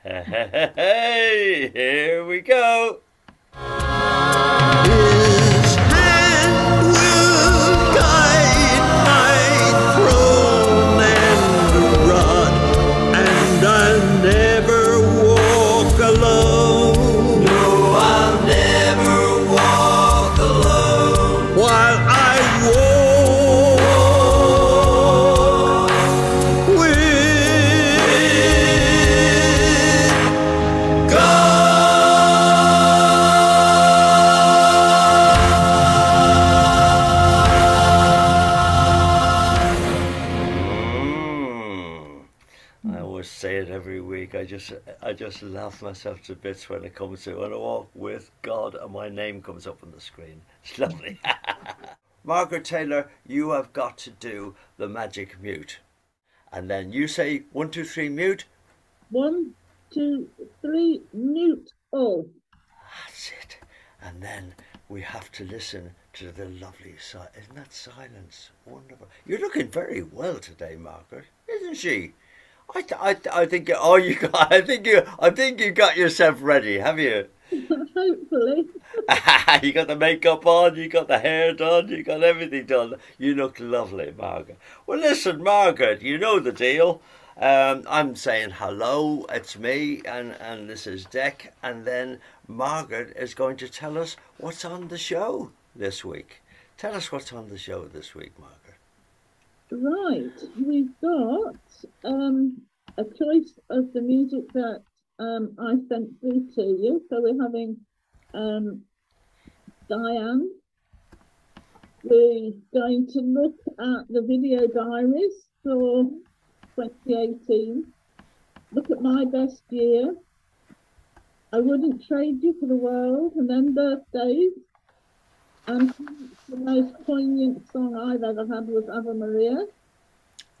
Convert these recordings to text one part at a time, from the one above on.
Hey, here we go. His hand will guide my throne and rod, and I'll never walk alone. No, I'll never walk alone while I walk with I always say it every week. I just laugh myself to bits when it comes to when I walk with God and my name comes up on the screen. It's lovely. Margaret Taylor, you have got to do the magic mute. And then you say 1, 2, 3 mute. 1, 2, 3, mute all. That's it. And then we have to listen to the lovely silence. Isn't that silence wonderful? You're looking very well today, Margaret, isn't she? I think I think you got yourself ready, have you? Hopefully. You got the makeup on, you got the hair done, you got everything done. You look lovely, Margaret. Well, listen, Margaret, you know the deal. I'm saying hello, it's me, and this is Dec, and then Margaret is going to tell us what's on the show this week. Tell us what's on the show this week, Margaret. Right, we've got a choice of the music that I sent through to you. So we're having Diane. We're going to look at the video diaries for 2018. Look at my best year. I wouldn't trade you for the world, and then birthdays. And the most poignant song I've ever had was Ave Maria.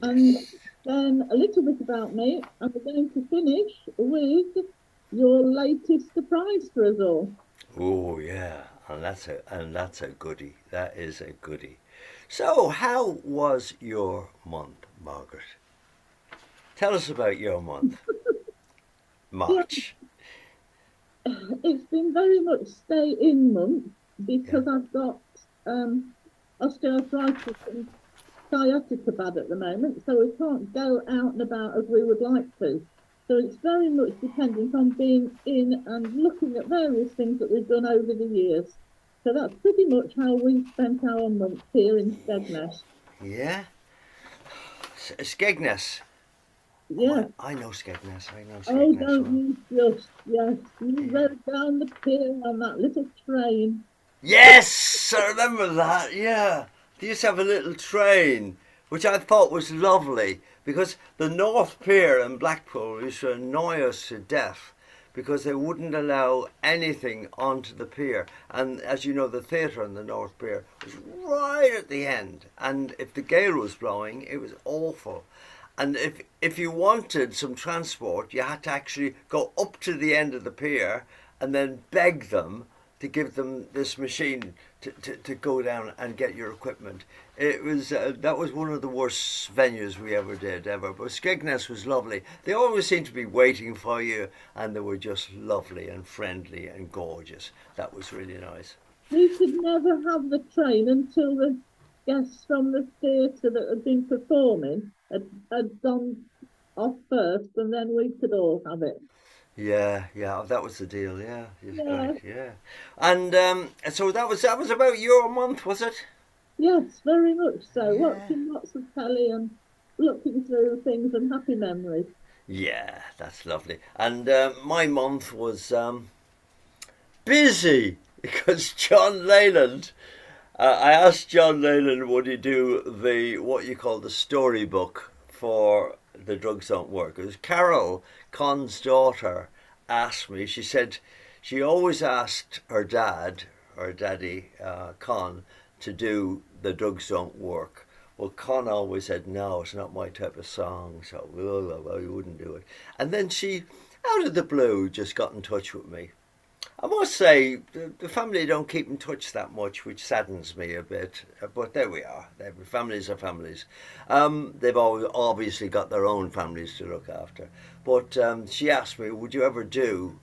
And then a little bit about me, and we're going to finish with your latest surprise for us all. Oh yeah, and that's a goodie. That is a goodie. So, how was your month, Margaret? Tell us about your month. March. It's been very much stay in month because I've got osteoarthritis and sciatica bad at the moment, so we can't go out and about as we would like to. So it's very much dependent on being in and looking at various things that we've done over the years. So that's pretty much how we spent our month here in Skegness. Yeah. Skegness. Yeah. I know Skegness. Oh, don't you just, yes. You rode down the pier on that little train. Yes, I remember that, yeah. They used to have a little train, which I thought was lovely, because the North Pier in Blackpool used to annoy us to death because they wouldn't allow anything onto the pier. And as you know, the theatre on the North Pier was right at the end. And if the gale was blowing, it was awful. And if you wanted some transport, you had to actually go up to the end of the pier and then beg them to give them this machine to go down and get your equipment. It was that was one of the worst venues we ever did, ever. But Skegness was lovely. They always seemed to be waiting for you, and they were just lovely and friendly and gorgeous. That was really nice. We could never have the train until the guests from the theatre that had been performing had gone off first, and then we could all have it. Yeah, that was the deal. Yeah, Yeah. right, yeah. And so that was about your month, was it? Yes, very much so. Yeah. Watching lots of telly and looking through things and happy memories. Yeah, that's lovely. And my month was busy because John Leyland. I asked John Leyland would he do what you call the storybook for The Drugs Don't Work. It was Carol Con's daughter asked me. She said she always asked her daddy Con, to do The Drugs Don't Work. Well, Con always said, no, it's not my type of song, so he wouldn't do it. And then she, out of the blue, just got in touch with me. I must say, the family don't keep in touch that much, which saddens me a bit. But there we are. Families are families. They've obviously got their own families to look after. But she asked me, would you ever do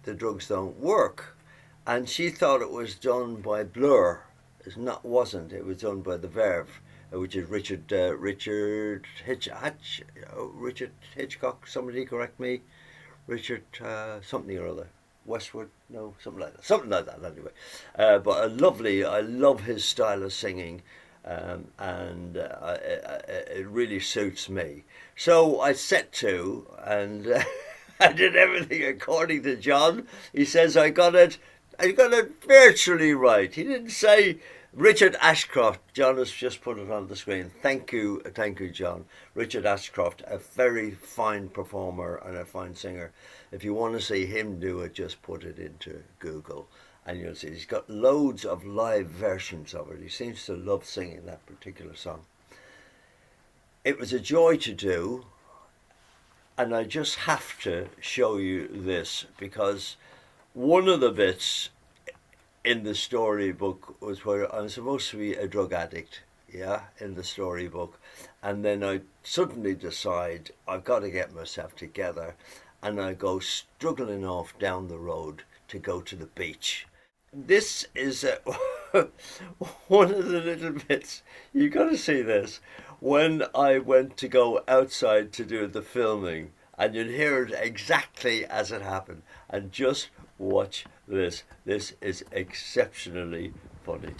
The Drugs Don't Work? And she thought it was done by Blur. Wasn't. It was done by The Verve, which is Richard Hitchcock. Somebody correct me. Richard something or other. Westwood, no, something like that anyway. But I love his style of singing, and it really suits me. So I set to, and I did everything according to John. He says I got it virtually right. He didn't say Richard Ashcroft. John has just put it on the screen. Thank you, John. Richard Ashcroft, a very fine performer and a fine singer. If you want to see him do it, just put it into Google and you'll see he's got loads of live versions of it. He seems to love singing that particular song. It was a joy to do, and I just have to show you this because one of the bits in the storybook was where I'm supposed to be a drug addict, in the storybook, and then I suddenly decide I've got to get myself together, and I go struggling off down the road to go to the beach. This is one of the little bits, you got to see this, when I went to go outside to do the filming, and you'd hear it exactly as it happened, and just watch this. This is exceptionally funny.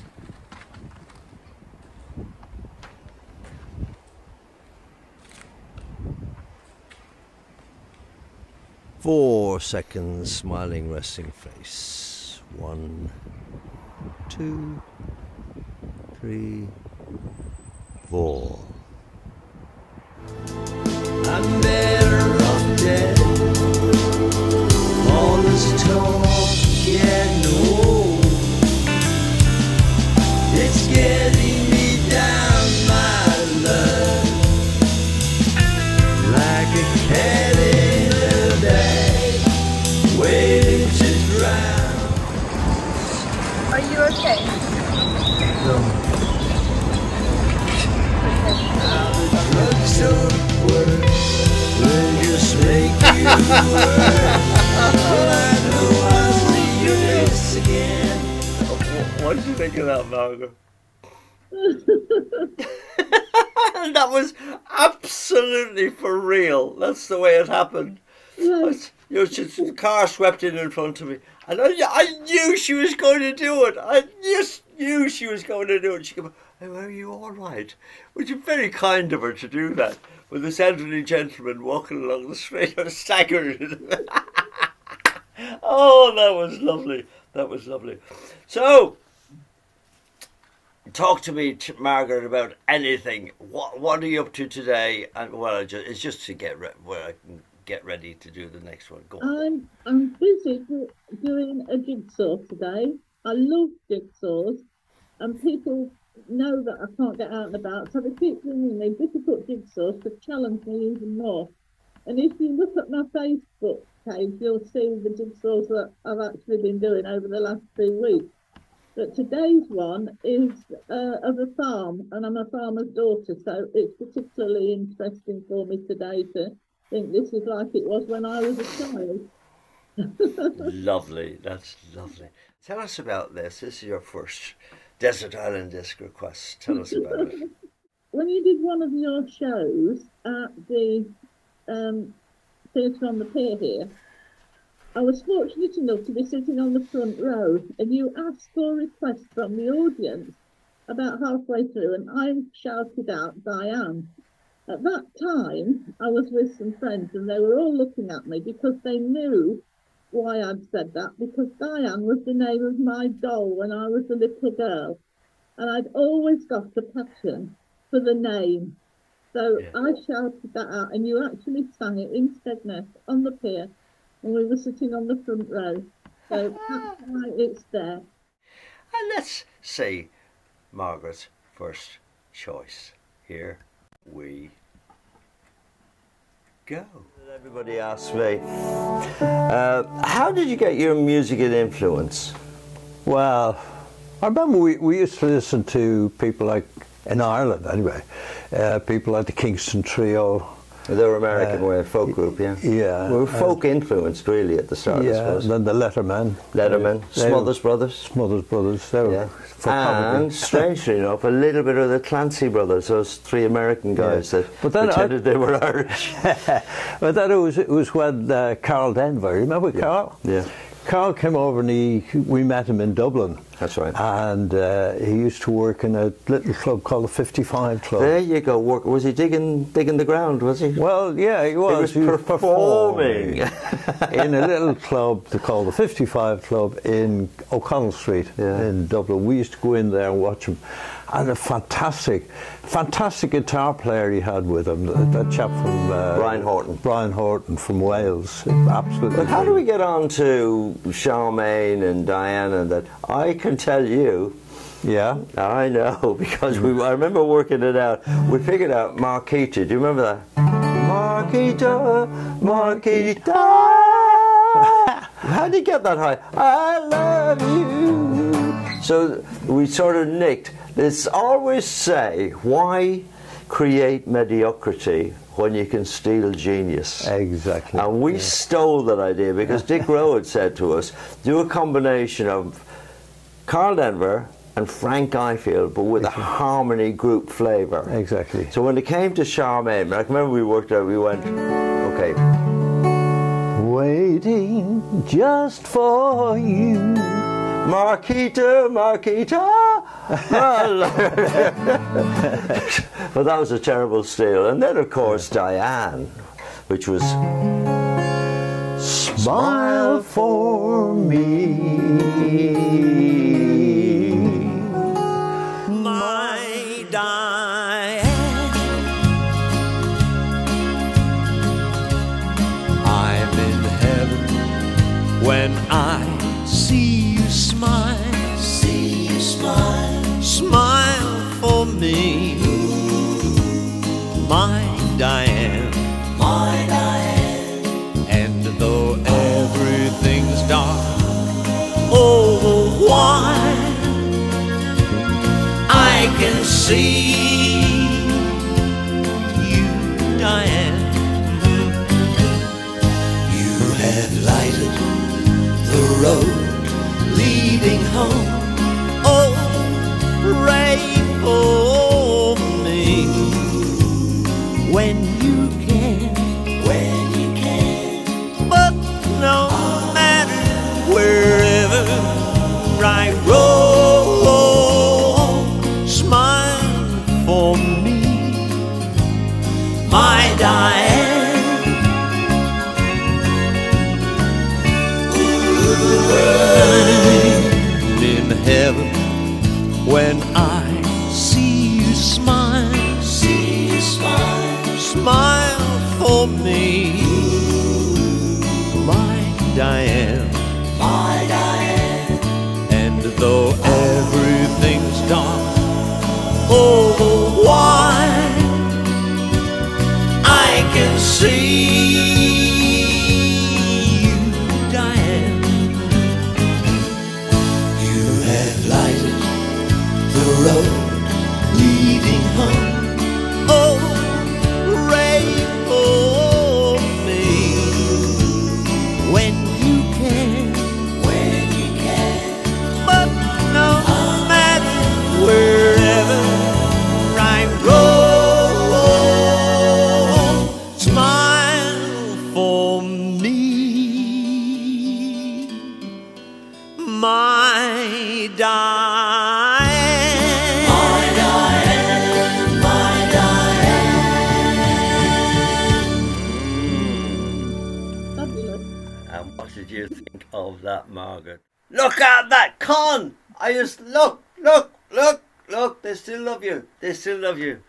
"4 seconds, smiling, resting face. 1, 2, 3, 4. I'm better off dead. All this talk getting old. It's getting me down, my love, like a cat in a bag, waiting to drown." Are you okay? No. Now the drugs don't work, they just make you work. Well, I know I'll see you this again. What did you think of that, Margaret? That was absolutely for real. That's the way it happened. Yes. The car swept in front of me, and I knew she was going to do it. I just knew she was going to do it. She came, "Oh, are you all right?" Which is very kind of her to do that, with this elderly gentleman walking along the street and staggering. Oh, that was lovely. That was lovely. So, talk to me, Margaret, about anything. What are you up to today? And it's just to get where I can get ready to do the next one. Go on. I'm busy doing a jigsaw today. I love jigsaws, and people know that I can't get out and about, so they keep bringing me difficult jigsaws to challenge me even more. And if you look at my Facebook page, you'll see the jigsaws that I've actually been doing over the last 3 weeks. But today's one is of a farm, and I'm a farmer's daughter, so it's particularly interesting for me today to think this is like it was when I was a child. Lovely, that's lovely. Tell us about this. This is your first Desert Island Disc request. Tell us about it. When you did one of your shows at the theatre on the pier here, I was fortunate enough to be sitting on the front row, and you asked for requests from the audience about halfway through, and I shouted out Diane. At that time, I was with some friends, and they were all looking at me because they knew why I'd said that, because Diane was the name of my doll when I was a little girl, and I'd always got a passion for the name. So yeah. I shouted that out, and you actually sang it in Skegness on the pier, and we were sitting on the front row. So that's why it's there. And let's see Margaret's first choice. Here we go. Everybody asks me, how did you get your music and influence? Well, I remember we used to listen to people like, in Ireland anyway, people like the Kingston Trio. They were American, were a folk group, yeah. Yeah. We were folk influenced really at the start, I suppose. And then the Letterman. Smothers Brothers. Smothers Brothers, they were. And strangely enough, a little bit of the Clancy Brothers, those three American guys that pretended they were Irish. But then it was when Carl Denver, you remember Carl? Yeah. Carl came over and we met him in Dublin. That's right. And he used to work in a little club called the 55 Club. There you go. Was he digging the ground, was he? Well, yeah, he was. He was performing in a little club called the 55 Club in O'Connell Street in Dublin. We used to go in there and watch him. And a fantastic guitar player he had with him, that chap from... Brian Horton from Wales. Absolutely. But how do we get on to Charmaine and Diane and that? I can tell you... Yeah? I know, because I remember working it out. We figured out Marquita. Do you remember that? Marquita, Marquita. How did you get that high? I love you. So we sort of nicked. Let's always say, why create mediocrity when you can steal genius? Exactly. And we stole that idea because Dick Rowe had said to us, do a combination of Carl Denver and Frank Ifield, but with a harmony group flavour. Exactly. So when it came to Charmaine, I remember we worked out, we went, okay. Waiting just for you. Marquita, Marquita. But that was a terrible steal. And then, of course, Diane, which was Smile for me, my Diane. I'm in heaven when I see you smile, smile for me, my Diane, and though everything's dark, oh, why I can see you, Diane. You have lighted the road leading home. Oh, pray for me when you can, but no matter wherever I roam, smile for me, my Diane. In heaven when I see you smile, smile for me, my Diane, and though everything's dark, oh, why I can see you, Diane. You have lighted the road leading home. Oh, pray for me when you can, but no matter wherever I roam, smile for me, my Diane. Fabulous. And what did you think of that, Margaret? Look at that con! I just look, they still love you. They still love you.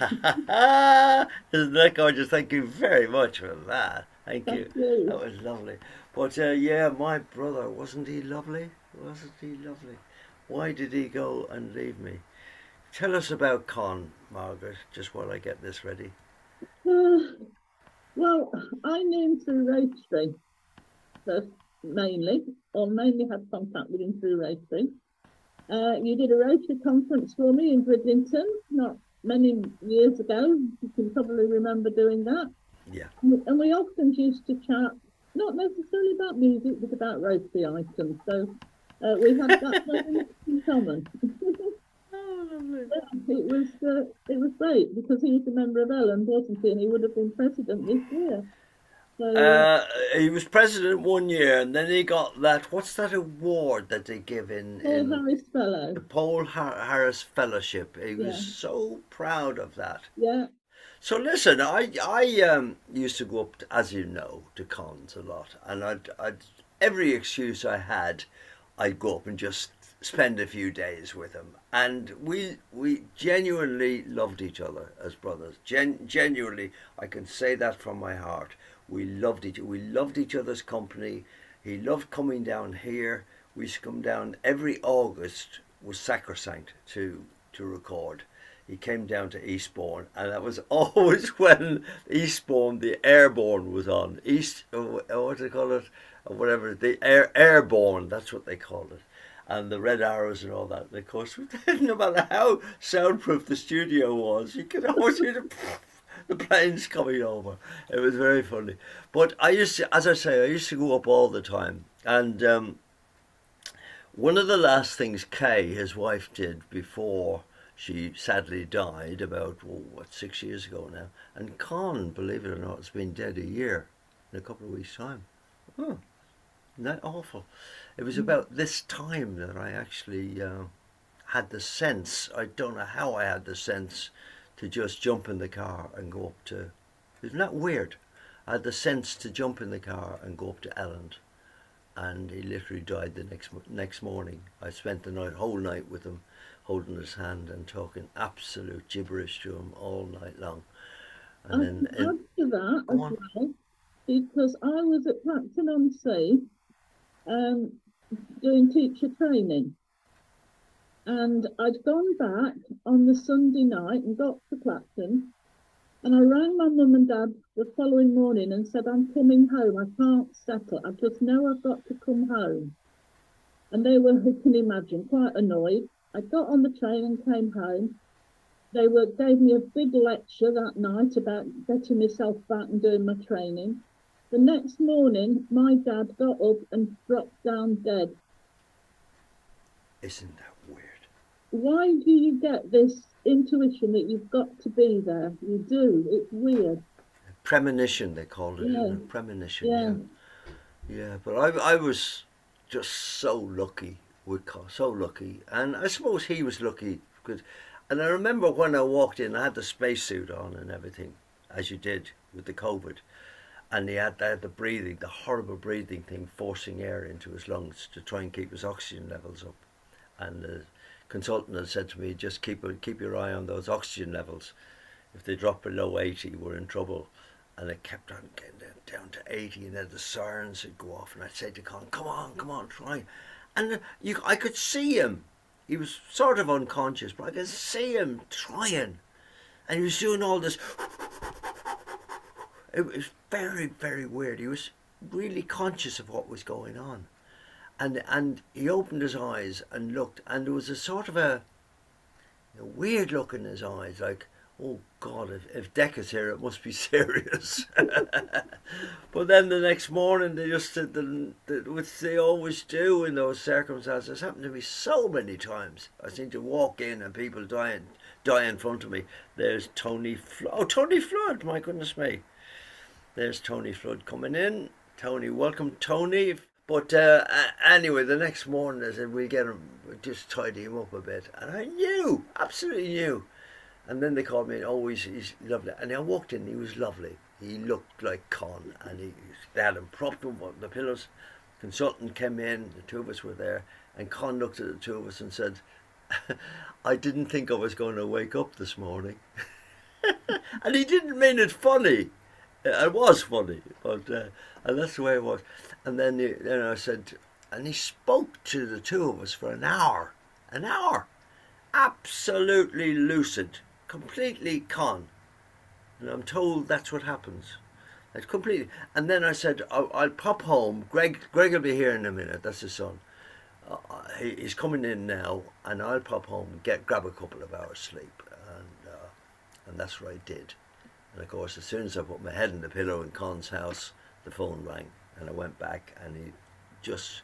Isn't that gorgeous? Thank you very much for that. Thank you. Thank you. That was lovely. But yeah, my brother, wasn't he lovely? Wasn't he lovely? Why did he go and leave me? Tell us about Con, Margaret, just while I get this ready. Well, I knew him through Rotary first, mainly had contact with him through Rotary. You did a Rotary conference for me in Bridlington not many years ago. You can probably remember doing that. Yeah. And we often used to chat, not necessarily about music, but about Rotary items. So we had that in common. It was great because he was a member of Ellen, wasn't he? And he would have been president this year. So, He was president 1 year, and then he got that. What's that award that they give in Paul Harris Fellow? The Paul Harris Fellowship. He was Yeah. so proud of that. Yeah. So listen, I used to go up, as you know, to cons a lot, and I'd every excuse I had, I'd go up and just spend a few days with him, and we genuinely loved each other as brothers. Genuinely, I can say that from my heart. We loved each other's company. He loved coming down here. We used to come down every August. Was sacrosanct to record. He came down to Eastbourne, and that was always when Eastbourne, the Airborne was on. What do they call it? Or whatever, the Airborne, that's what they called it. And the red arrows and all that. And of course, no matter how soundproof the studio was, you could always hear the planes coming over. It was very funny. But I used to, as I say, I used to go up all the time. And one of the last things Kay, his wife, did before she sadly died about, 6 years ago now. And Con, believe it or not, has been dead a year in a couple of weeks' time. Oh, isn't that awful? It was about this time that I actually had the sense, I don't know how I had the sense, to just jump in the car and go up to, isn't that weird? I had the sense to jump in the car and go up to Elland. And he literally died the next morning. I spent the whole night with him, holding his hand and talking absolute gibberish to him all night long. And then add to that as well, because I was at Clacton-on-Sea doing teacher training, and I'd gone back on the Sunday night and got to Clacton, and I rang my mum and dad the following morning and said, I'm coming home, I can't settle, I just know I've got to come home. And they were, you can imagine, quite annoyed. I got on the train and came home. They gave me a big lecture that night about getting myself back and doing my training. The next morning, my dad got up and dropped down dead. Isn't that weird? Why do you get this intuition that you've got to be there? You do. It's weird. Premonition, they called it. Yeah. Premonition. Yeah. But I was just so lucky with Con, so lucky, and I suppose he was lucky because. And I remember when I walked in, I had the spacesuit on and everything, as you did with the COVID. And they had the breathing, the horrible breathing thing, forcing air into his lungs to try and keep his oxygen levels up. And the consultant had said to me, just keep your eye on those oxygen levels. If they drop below 80, we're in trouble. And it kept on getting down to 80, and then the sirens would go off. And I'd say to Con, come on, try. And I could see him. He was sort of unconscious, but I could see him trying. And he was doing all this. It was very, very weird. He was really conscious of what was going on. And he opened his eyes and looked, and there was a sort of a weird look in his eyes, like, oh God, if Decca's here, it must be serious. But then the next morning, they just did which they always do in those circumstances. It's happened to me so many times. I seem to walk in and people die in front of me. There's Tony Flood. Oh, Tony Flood, my goodness me. There's Tony Flood coming in. Tony, welcome, Tony. But anyway, the next morning I said, we'll just tidy him up a bit. And I knew, absolutely knew. And then they called me, and he's lovely. And I walked in, he was lovely. He looked like Con, and they had him propped up on the pillows. Consultant came in, the two of us were there, and Con looked at the two of us and said, I didn't think I was going to wake up this morning. And he didn't mean it funny. It was funny, but and that's the way it was. And then I said, and he spoke to the two of us for an hour, absolutely lucid, completely Con. And I'm told that's what happens. It's completely. And then I said, I'll pop home. Greg will be here in a minute. That's his son. He's coming in now, and I'll pop home and grab a couple of hours sleep, and that's what I did. And of course, as soon as I put my head in the pillow in Con's house, the phone rang, and I went back, and he just.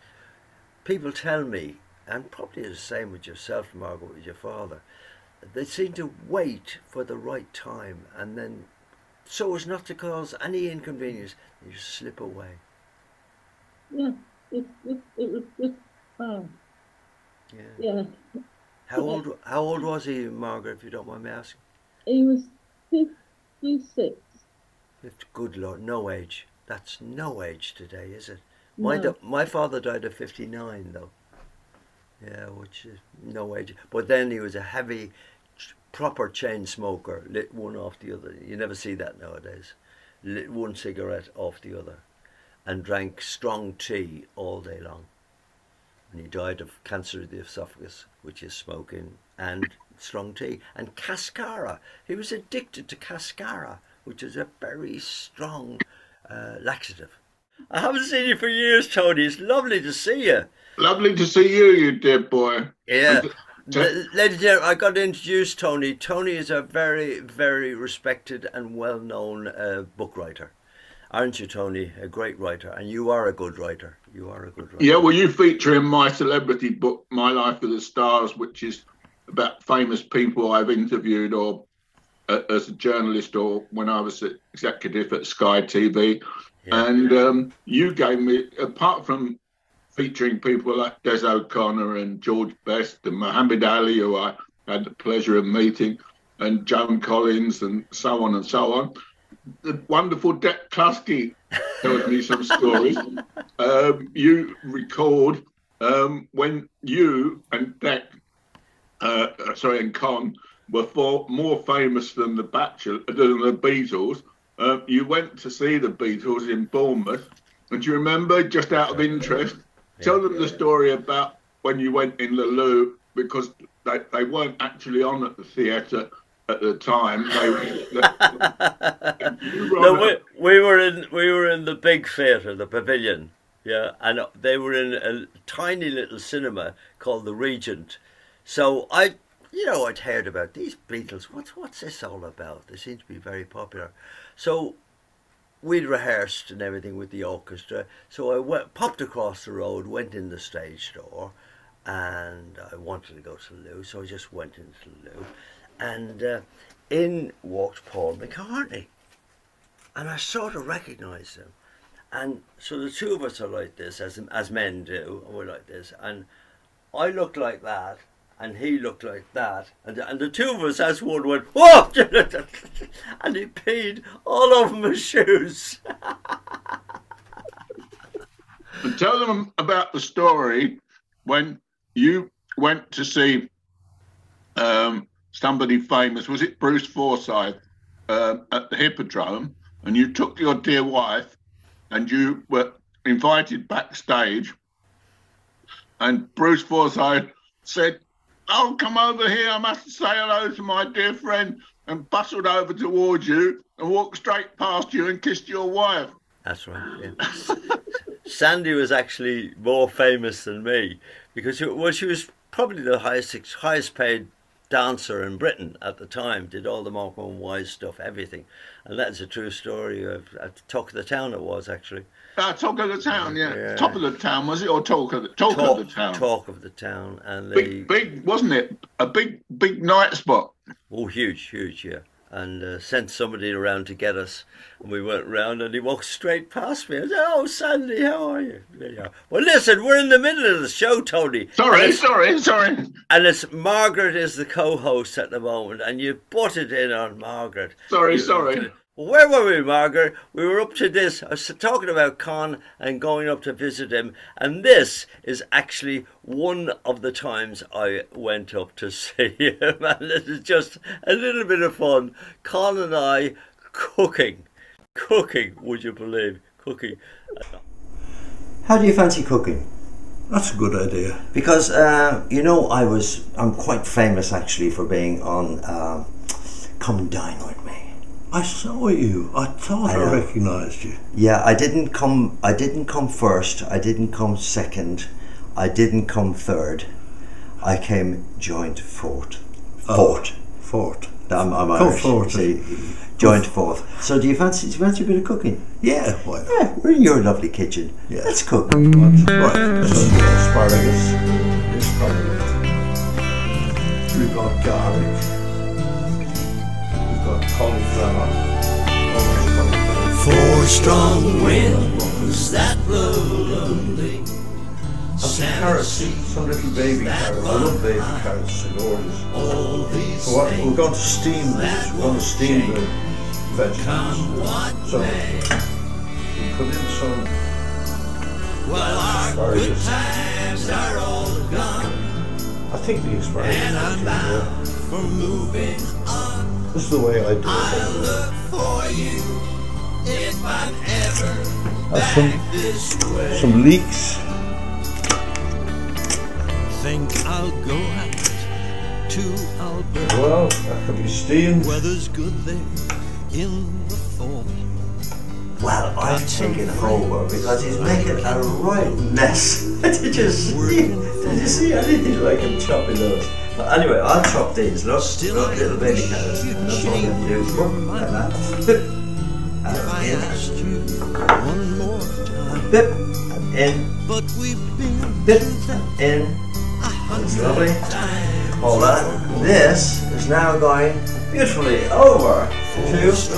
People tell me, and probably the same with yourself, Margaret, with your father, they seem to wait for the right time, and then, so as not to cause any inconvenience, you just slip away. Yeah, it was just. Oh. Yeah. How old was he, Margaret, if you don't mind me asking? He was 56. Good Lord, no age. That's no age today, is it? No. My father died at 59, though. Yeah, which is no age. But then he was a heavy, proper chain smoker, lit one off the other. You never see that nowadays. Lit one cigarette off the other, and drank strong tea all day long. And he died of cancer of the esophagus, which is smoking and strong tea. And cascara. He was addicted to cascara, which is a very strong laxative. I haven't seen you for years, Tony. It's lovely to see you. Lovely to see you, you dear boy. Yeah. Ladies and gentlemen, I got to introduce Tony. Tony is a very, very respected and well-known book writer. Aren't you, Tony? A great writer. And you are a good writer. You are a good writer. Yeah, well, you feature in my celebrity book, My Life with the Stars, which is about famous people I've interviewed or as a journalist or when I was executive at Sky TV. Yeah. And you gave me, apart from featuring people like Des O'Connor and George Best and Muhammad Ali, who I had the pleasure of meeting, and Joan Collins and so on and so on, the wonderful Dec Clusky tells me some stories. You record when you and Dec, and Con were more famous than the Bachelors, than the Beatles. You went to see the Beatles in Bournemouth, and do you remember, just out of interest, tell them the story about when you went in the loo, because they weren't actually on at the theatre at the time. We were in the big theatre, the Pavilion, yeah, and they were in a tiny little cinema called the Regent. So I'd heard about these Beatles. What's this all about? They seem to be very popular. So we'd rehearsed and everything with the orchestra. So I popped across the road, went in the stage door, and I wanted to go to the loo, so I just went into the loo. And in walked Paul McCartney. And I sort of recognised him. And so the two of us are like this, as men do, and we're like this. And I looked like that, and he looked like that. And the two of us, as one, went, whoa! And he peed all over my shoes. And tell them about the story when you went to see somebody famous. Was it Bruce Forsyth at the Hippodrome? And you took your dear wife and you were invited backstage. And Bruce Forsyth said, "Oh, come over here. I must say hello to my dear friend," and bustled over towards you and walked straight past you and kissed your wife. That's right, yeah. Sandy was actually more famous than me because she was probably the highest paid dancer in Britain at the time, did all the Morecambe and Wise stuff, everything. And that's a true story of Talk of the Town it was, actually. Talk of the Town, yeah. Top of the Town, was it? Or Talk of the Town? Talk of the Town. And big, wasn't it? A big night spot. Oh, huge, yeah. And sent somebody around to get us. And we went round and he walked straight past me. I said, "Oh, Sandy, how are you?" There you are. Well, listen, we're in the middle of the show, Tony. Sorry. And it's Margaret is the co-host at the moment, and you butted in on Margaret. Sorry. Where were we, Margaret? We were up to this. I was talking about Con and going up to visit him. And this is actually one of the times I went up to see him. And this is just a little bit of fun. Con and I cooking, would you believe? Cooking. How do you fancy cooking? That's a good idea. Because, I'm quite famous actually for being on Come and Dine With Me. I saw you. I thought I recognised you. Yeah, I didn't come first. I didn't come second. I didn't come third. I came joint fourth. Fourth. I'm Irish. Fourth. Joint fourth. So do you fancy a bit of cooking? Yeah, why not? Yeah, we're in your lovely kitchen. Yeah. Let's cook. Right, so the asparagus. We've got garlic. We've got cauliflower. Four strong winds that blow lonely. Some carrots, some little baby carrots. I love baby carrots, they're gorgeous. So what, we're going to steam these. We're going to steam the vegetables. So we put in some asparagus. I think the asparagus is this is the way I do it. Some leeks. Think I'll go out to Alberta. Well, that could be steamed. Weather's good there in the fall. Well, I've taken over because he's making a right mess. Did you see anything like him chopping those? But anyway, I'll chop these. Look, little baby carrots. That's all you have to do. Like that. If I asked you one more time, Bip, and in. but we've been Bip, in. That's lovely. Hold on. This is now going beautifully over to this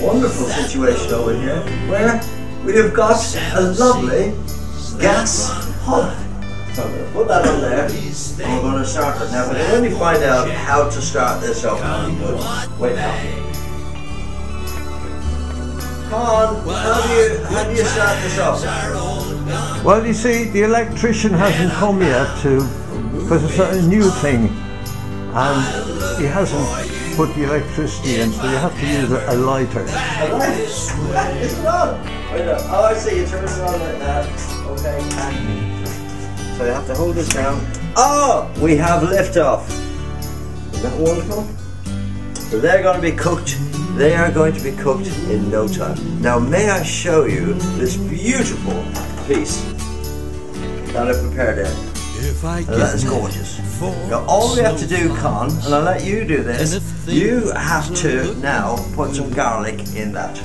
wonderful situation over here where we have got a lovely gas hob. So I'm going to put that on there and we're going to start it now. But when we find out how to start this up, wait now. Con, how do you start this up? Well, you see, the electrician hasn't come yet because it's a new thing, and he hasn't put the electricity in, so you have to use a lighter. A lighter? It's on. Wait up. Oh, I see. You turn it on like that. Okay. So you have to hold this down. Oh, we have liftoff. Isn't that wonderful? So they're going to be cooked. They are going to be cooked in no time. Now, may I show you this beautiful piece that I prepared there? Now, that is gorgeous. Now, all we have to do, Con, and I'll let you do this, you have to now put some garlic in that.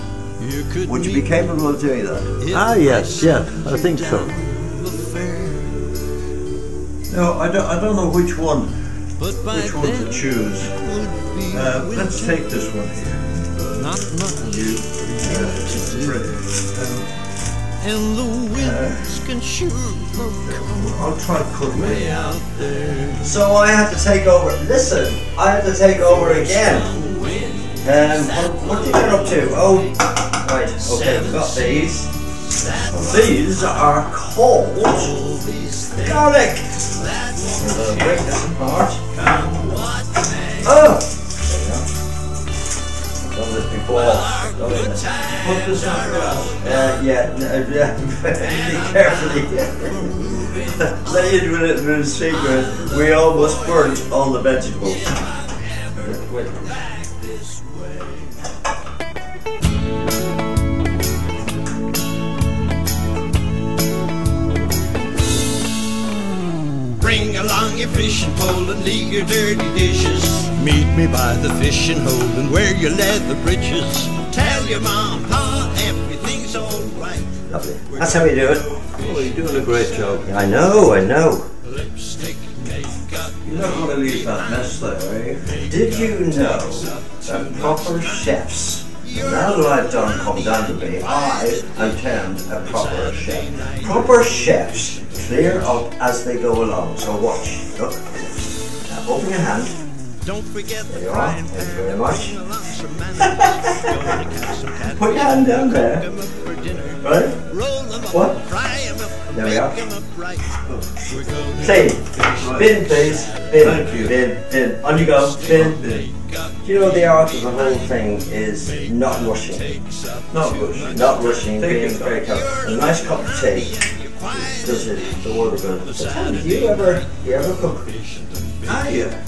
Would you be capable of doing that? Ah, yes, I think so. No, I don't know which one to choose. Let's take this one here. And the winds can sure I'll try cutting it out there. So I have to take over. Listen, I have to take over again. What did you get up to? Oh, right. Okay, we've got these. These are called garlic. We're going to break this apart. Oh! I've done this before. Put this on be carefully. Let you do a little bit of secret. We almost burnt all the vegetables. Wait. Bring along your fishing pole and leave your dirty dishes. Meet me by the fishing hole and wear your leather breeches. Tell your mom, pa, everything's alright. Lovely. That's how we do it. Oh, you're doing a great job. I know. Lipstick, makeup. You're not going to leave that mess there, are you? Did you know that proper chefs, now that I've done come down to me, I am termed a proper chef. Proper chefs clear up as they go along. So watch. Look. Now open your hand. Don't forget There the you are. frying Thank you pan. very much. Put Put your hand down there. Right? Roll them up, What? fry them up, There we are. bake them up right. We're gonna Clean. Bin, please. Bin. Thank you. Bin. On you go. Bin. Do you know the art of the whole thing is not rushing? Not rushing. Not rushing, Take being your time. very careful. A nice cup of tea does it the world of good. So tell me, do you ever cook? Ah, yeah.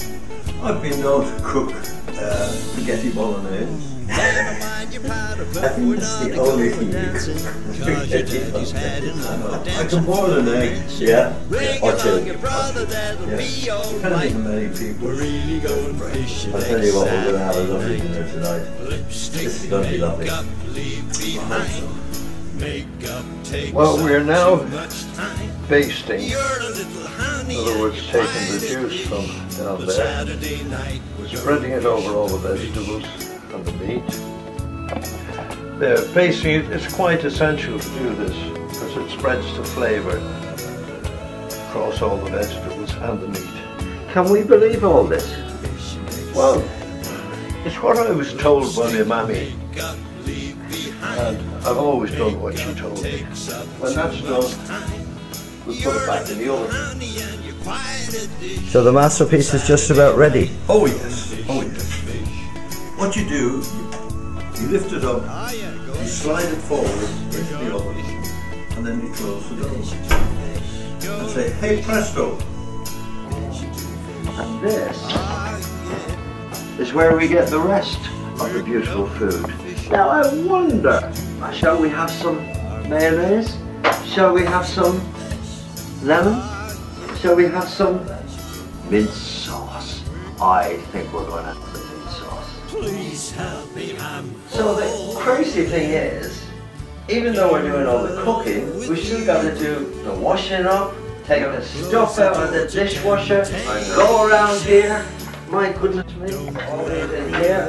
I've been known to cook spaghetti bolognese. Never mind your powder, but we're not going dancing. Cause your daddy's had enough of dancing. I can boil an egg. Yeah. Bring Or along two. your brother, that'll be Depending alright. on many people. We're really going fishing. I'll tell you what, we're going to have a lovely dinner tonight. Lipstick, This is going to be lovely. makeup, leave behind. Makeup takes Well, we're now too much time. basting. You're a little honey. In other words, and taking the wine. juice from down The there, Saturday night was spreading it over all the vegetables and the meat. Basting it, it's quite essential to do this because it spreads the flavour across all the vegetables and the meat. Can we believe all this? Well, it's what I was told by my mammy, makeup, leave behind. and I've always done what she told me. When that's done, we put it back in the oven. Honey, and you're quite a dish. So the masterpiece is just about ready. Oh yes, oh yes. What you do, you lift it up, Oh yeah, go you slide it forward into the oven, and then you close it over. And say, hey presto. And this is where we get the rest of the beautiful food. Now I wonder, shall we have some mayonnaise? Shall we have some lemon? Shall we have some mint sauce? I think we're going to have the mint sauce. Please help me, I'm So the crazy thing is, even though we're doing all the cooking, we still got to do the washing up, take the stuff out of the dishwasher, go around here. My goodness me, all these in here.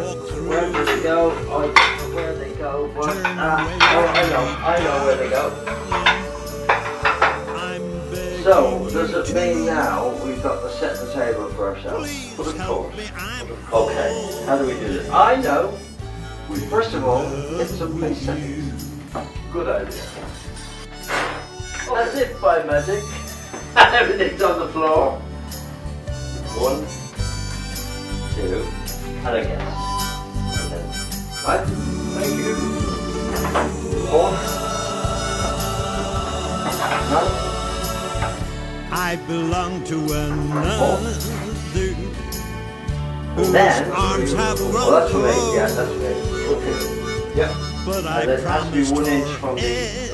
Where do they go? I don't know where they go, but I know where they go. So, does it mean now we've got to set the table for ourselves? For the course. Okay, how do we do this? I know. We first of all get some place settings. Good idea. As if by magic, everything's on the floor. 1, 2, and a guess. And then, right? Thank you. 4. No. I belong to another whose Then, arms have grown well, that's for me. Yeah, that's for me. Okay. Yeah. but I And it has to be promised 1 inch for from the edge.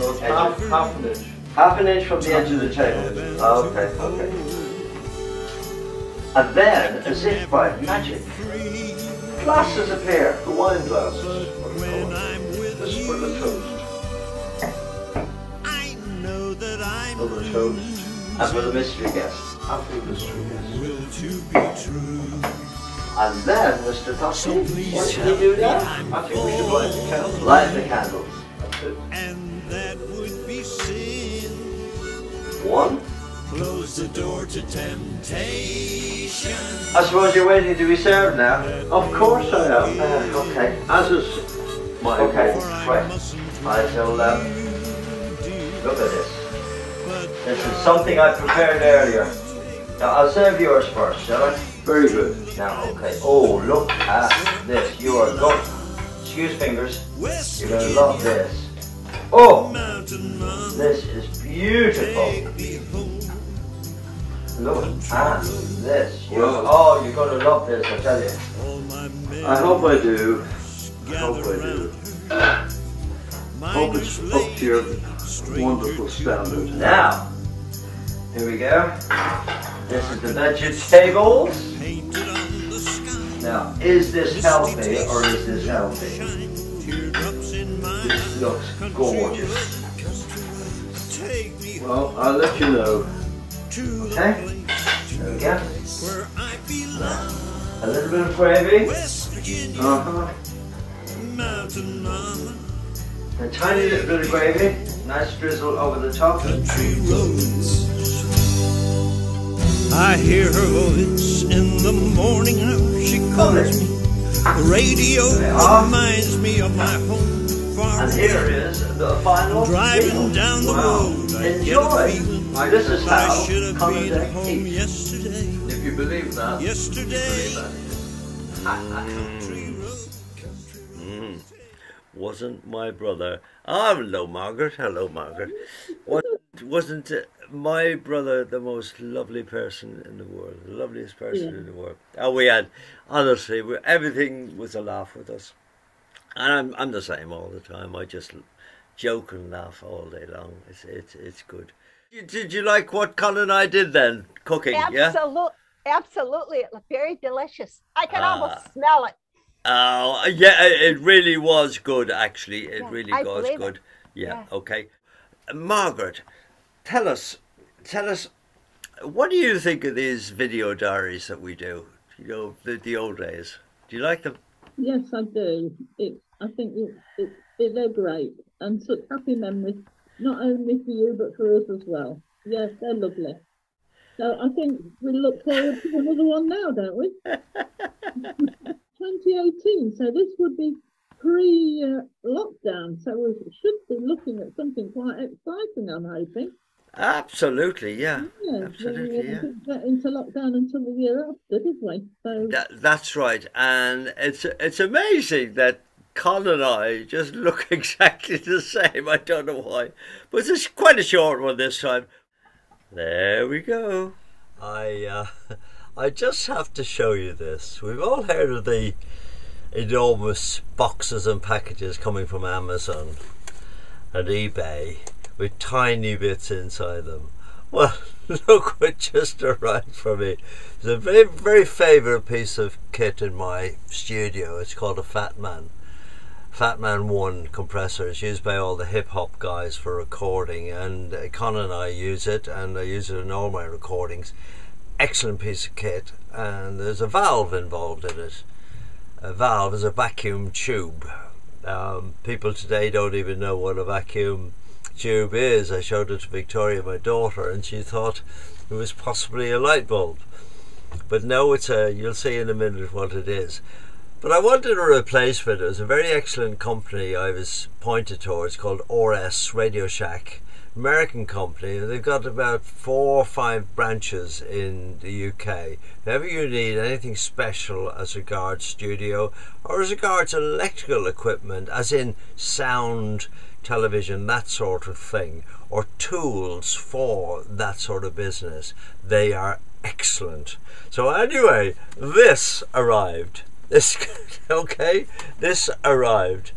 Half an inch. Half an inch from the edge of the table. Okay, okay. And then, as if by magic, glasses appear. The wine glasses. when I'm with This is for the toast. I know that I'm For the toast. And for the mystery guest. Happy mystery, yes. will to be true. And then, Mr. Toski, what should we do now? I think we should light the candle. Light the candles. That's it. And that would be sin. 1. Close the door to temptation. I suppose you're waiting to be served now. Of course I am. Okay. As is my Okay. role. Right. I shall look at this. This is something I prepared earlier. Now I'll serve yours first, shall I? Very good. Now, okay. Oh, look at this. You are going. Excuse fingers. You're going to love this. Oh, this is beautiful. Look at this. Oh, you're going to love this, I tell you. I hope I do. I hope I do. Hope it's up to your wonderful standard. Now, here we go. This is the vegetables. Now, is this healthy or is this healthy? This looks gorgeous. Well, I'll let you know. Okay, there we go. A little bit of gravy. Uh-huh. A tiny little bit of gravy. Nice drizzle over the top. Country roads. I hear her voice in the morning hour. She calls me. The radio reminds me of my home far And away. here is the final Driving meal. down the Wow. road, I get a Enjoy. feeling This is I how should have been Conrad home eats. yesterday. If you believe that, Yesterday. Wasn't my brother? Hello, Margaret. Hello, Margaret. Wasn't my brother the most lovely person in the world? The loveliest person in the world. Oh, we had, honestly, everything was a laugh with us. And I'm the same all the time. I just joke and laugh all day long. It's good. Did you like what Colin and I did then? Cooking, yeah? Absolutely. It looked very delicious. I can almost smell it. Oh, yeah, it really was good, actually. It really was good. It. Yeah, okay. Margaret, tell us, what do you think of these video diaries that we do? You know, the old days. Do you like them? Yes, I do. I think they're great and such happy memories, not only for you but for us as well. Yes, they're lovely. So I think we look forward to another one now, don't we? 2018. So this would be pre-lockdown. So we should be looking at something quite exciting, I'm hoping. Absolutely, yeah. Absolutely, we didn't get into lockdown until the year after, did we? So that's right, and it's amazing that Colin and I just look exactly the same. I don't know why, but it's quite a short one this time. There we go. I just have to show you this. We've all heard of the enormous boxes and packages coming from Amazon and eBay with tiny bits inside them. Well, look what just arrived for me. It's a very, very favourite piece of kit in my studio. It's called a Fat Man 1 compressor. It's used by all the hip-hop guys for recording, and Colin and I use it, and I use it in all my recordings. Excellent piece of kit, and there's a valve involved in it. A valve is a vacuum tube. People today don't even know what a vacuum tube is. I showed it to Victoria, my daughter, and she thought it was possibly a light bulb, but no, you'll see in a minute what it is. But I wanted a replacement. It was a very excellent company I was pointed towards called RS Radio Shack, American company. They've got about 4 or 5 branches in the UK. If ever you need anything special as regards studio or as regards electrical equipment, as in sound, television, that sort of thing, or tools for that sort of business, they are excellent. So anyway, this arrived. This arrived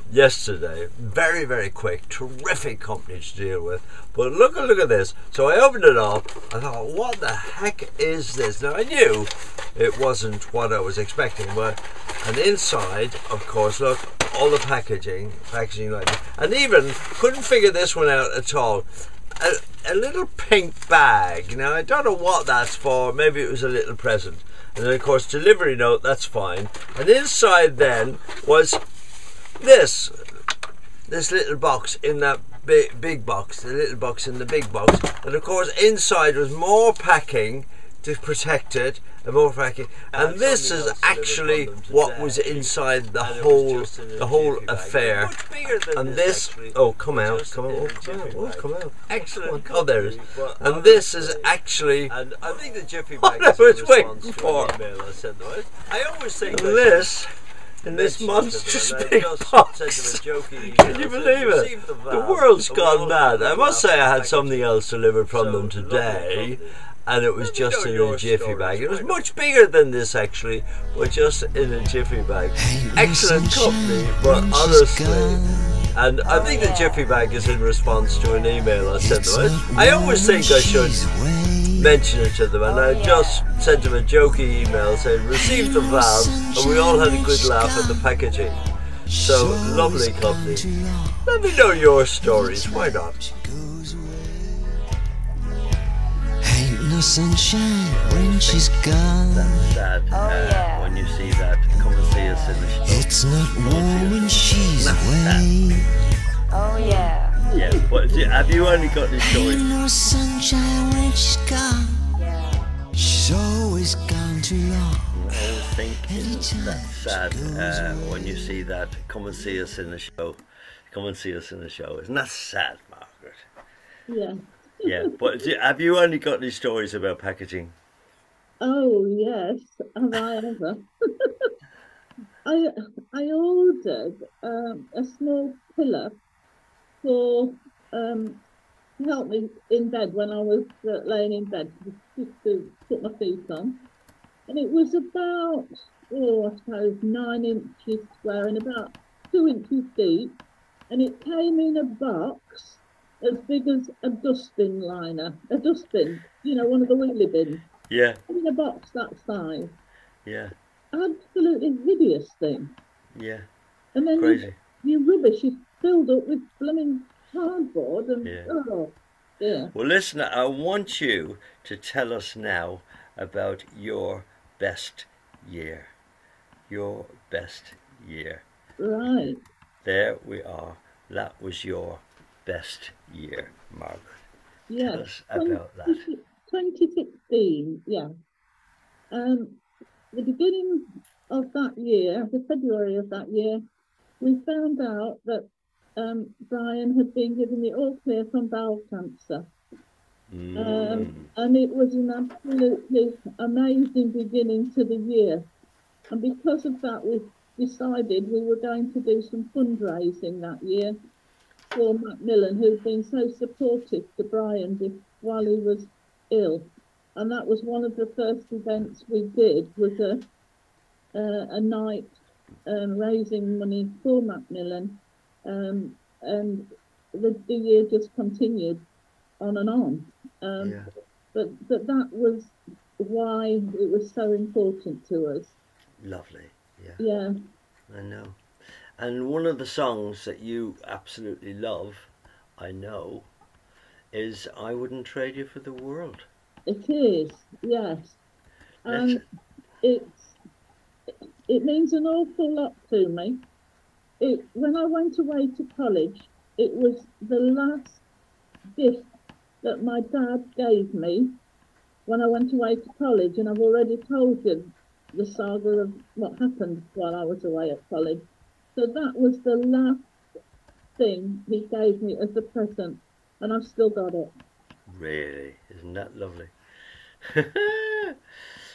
yesterday. Very, very quick. Terrific company to deal with. But look at this. So I opened it up. I thought, what the heck is this? Now I knew it wasn't what I was expecting, but and inside, of course, look, all the packaging like that. And even couldn't figure this one out at all. A little pink bag. Now I don't know what that's for. Maybe it was a little present. And then of course delivery note, that's fine. And inside then was this little box in that big box, the little box in the big box. And of course inside was more packing to protect it, and more packing. And this is actually what was inside the whole affair. And this, oh, come out. Excellent. Oh, there it is. And this is actually, and I think the Jiffy bag is a response to an email I sent them. I always think this. In this monstrous big box. Can you believe it? The world's gone mad. I must say I had something else delivered from them today, and it was just in a Jiffy bag. It was much bigger than this actually, but just in a Jiffy bag. Excellent company, but honestly, and I think the Jiffy bag is in response to an email I sent them. I always think I should mention it to them, and I just sent them a jokey email saying received the valve, and we all had a good laugh at the packaging. So lovely company. Let me know your stories, why not? Ain't no sunshine when she's gone. That's sad when you see that. Come and see us in the show. It's not warm when she's away. Oh yeah. Yeah, but have you only got this story? Ain't no sunshine when she's gone. Yeah. She's always gone too long. I always think that's sad when you see that. Come and see us in the show. Come and see us in the show. Isn't that sad, Margaret? yeah. Yeah, but have you only got any stories about packaging? Oh yes, have I ever? I ordered a small pillow for help me in bed when I was laying in bed, just to put my feet on, and it was about I suppose 9 inches square and about 2 inches deep. And it came in a box as big as a dustbin liner, a dustbin, you know, one of the wheelie bins. Yeah. In a box that size. Yeah. Absolutely hideous thing. Yeah. And then Crazy. your rubbish is filled up with blooming cardboard and oh, yeah. Well, listen, I want you to tell us now about your best year. Your best year. Right. There we are. That was your best year, Margaret. Yes. Tell us about that. 2016, yeah. The beginning of that year, the February of that year, we found out that Diane had been given the all clear from bowel cancer. And it was an absolutely amazing beginning to the year. And because of that, we decided we were going to do some fundraising that year for Macmillan, who'd been so supportive to Brian while he was ill. And that was one of the first events we did, was a night raising money for Macmillan. And the year just continued on and on. But that was why it was so important to us. Lovely, yeah. Yeah. I know. And one of the songs that you absolutely love, I know, is I Wouldn't Trade You for the World. It is, yes. And it means an awful lot to me. When I went away to college, it was the last gift that my dad gave me when I went away to college, and I've already told you the saga of what happened while I was away at college. So that was the last thing he gave me as a present, and I've still got it. Really? Isn't that lovely?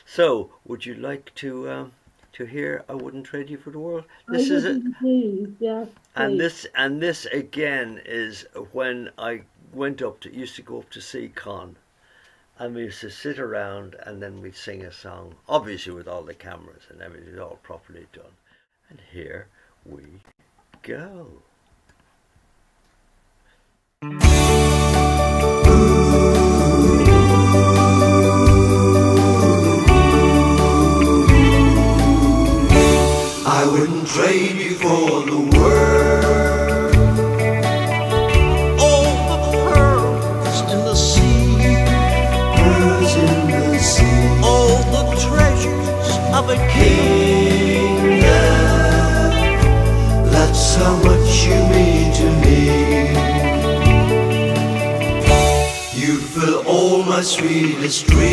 So, would you like to hear I Wouldn't Trade You for the World? This is it. Indeed, yes. And this again is when I used to go up to see Con. And we used to sit around and then we'd sing a song, obviously with all the cameras and everything all properly done. And here we go. I wouldn't trade you for the world. All the pearls in the sea, pearls in the sea. All the treasures of a kingdom. That's how much you mean to me. You fill all my sweetest dreams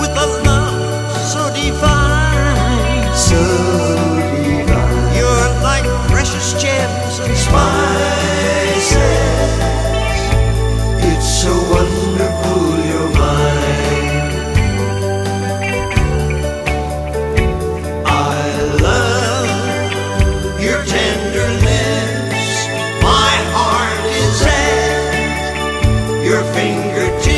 with a love so divine, so divine. You're like precious gems and spices. It's so wonderful you're mine. I love your tenderness. My heart is at your fingertips.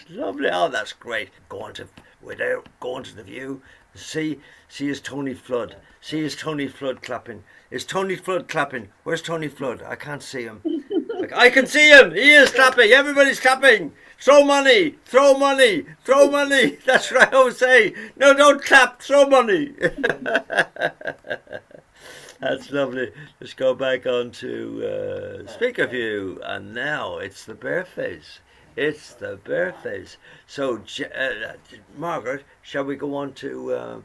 It's lovely. Oh, that's great. We're there, going to the view. See is Tony Flood. See is Tony Flood clapping. Is Tony Flood clapping? Where's Tony Flood? I can't see him. I can see him. He is clapping. Everybody's clapping. Throw money. Throw money. Throw money. That's what I always say. No, don't clap. Throw money. That's lovely. Let's go back on to speaker view. And now it's the birthdays. It's the birthdays. So, Margaret, shall we go on to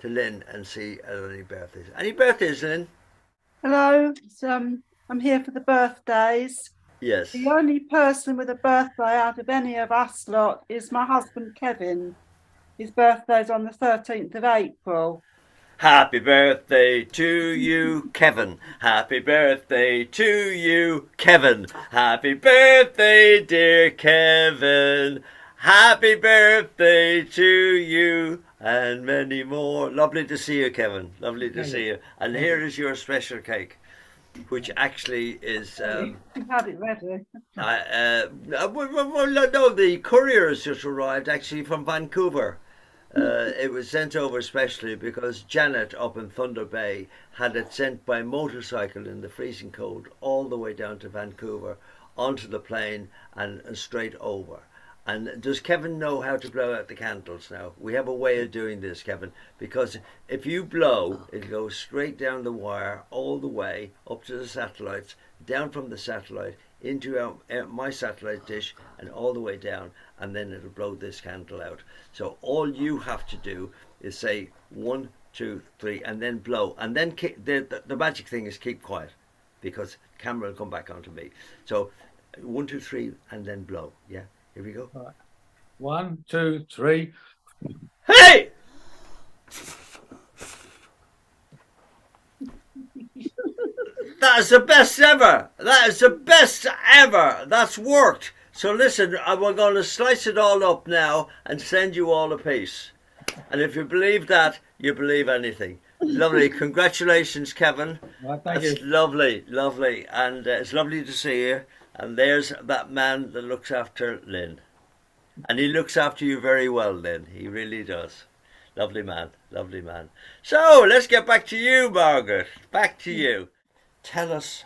Lynn and see any birthdays? Any birthdays, Lynn? Hello. I'm here for the birthdays. Yes. The only person with a birthday out of any of us lot is my husband, Kevin. His birthday's on the 13th of April. Happy birthday to you, Kevin. Happy birthday to you, Kevin. Happy birthday, dear Kevin. Happy birthday to you and many more. Lovely to see you, Kevin. Lovely to see you. And here is your special cake, which actually is... You've had it ready. well, no, the courier has just arrived actually from Vancouver. It was sent over specially because Janet up in Thunder Bay had it sent by motorcycle in the freezing cold all the way down to Vancouver onto the plane and straight over. And does Kevin know how to blow out the candles now? We have a way of doing this, Kevin, because if you blow, it goes straight down the wire all the way up to the satellites, down from the satellite into my satellite dish and all the way down, and then it'll blow this candle out. So all you have to do is say 1, 2, 3 and then blow, and then the magic thing is keep quiet because the camera will come back onto me. So 1, 2, 3 and then blow. Yeah, here we go. All right. 1, 2, 3. Hey! That is the best ever. That is the best ever. That's worked. So listen, we're going to slice it all up now and send you all a piece. And if you believe that, you believe anything. Lovely. Congratulations, Kevin. Well, thank you. That's lovely, lovely. And it's lovely to see you. And there's that man that looks after Lynn. And he looks after you very well, Lynn. He really does. Lovely man, lovely man. So let's get back to you, Margaret. Back to you. Tell us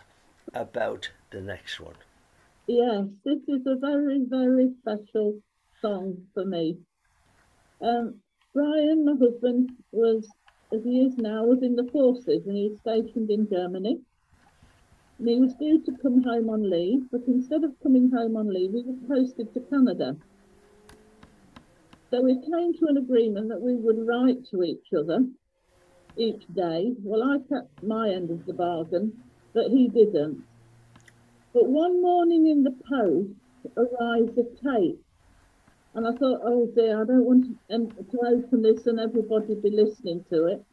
about the next one. Yes, this is a very, very special song for me. Brian, my husband, was, as he is now, was in the forces and he was stationed in Germany. And he was due to come home on leave, but instead of coming home on leave, he was posted to Canada. So we came to an agreement that we would write to each other each day. Well, I kept my end of the bargain, but he didn't. But one morning in the post arrived a tape. And I thought, oh dear, I don't want to open this and everybody be listening to it.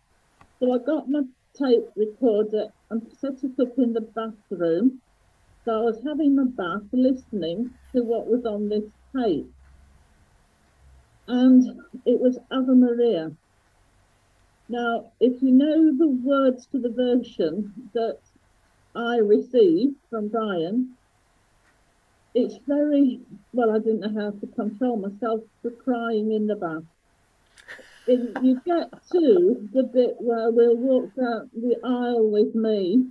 So I got my tape recorder and set it up in the bathroom. So I was having my bath listening to what was on this tape. And it was Ave Maria. Now, if you know the words to the version that I received from Diane, it's very, well, I didn't know how to control myself for crying in the bath. You get to the bit where we'll walk down the aisle with me.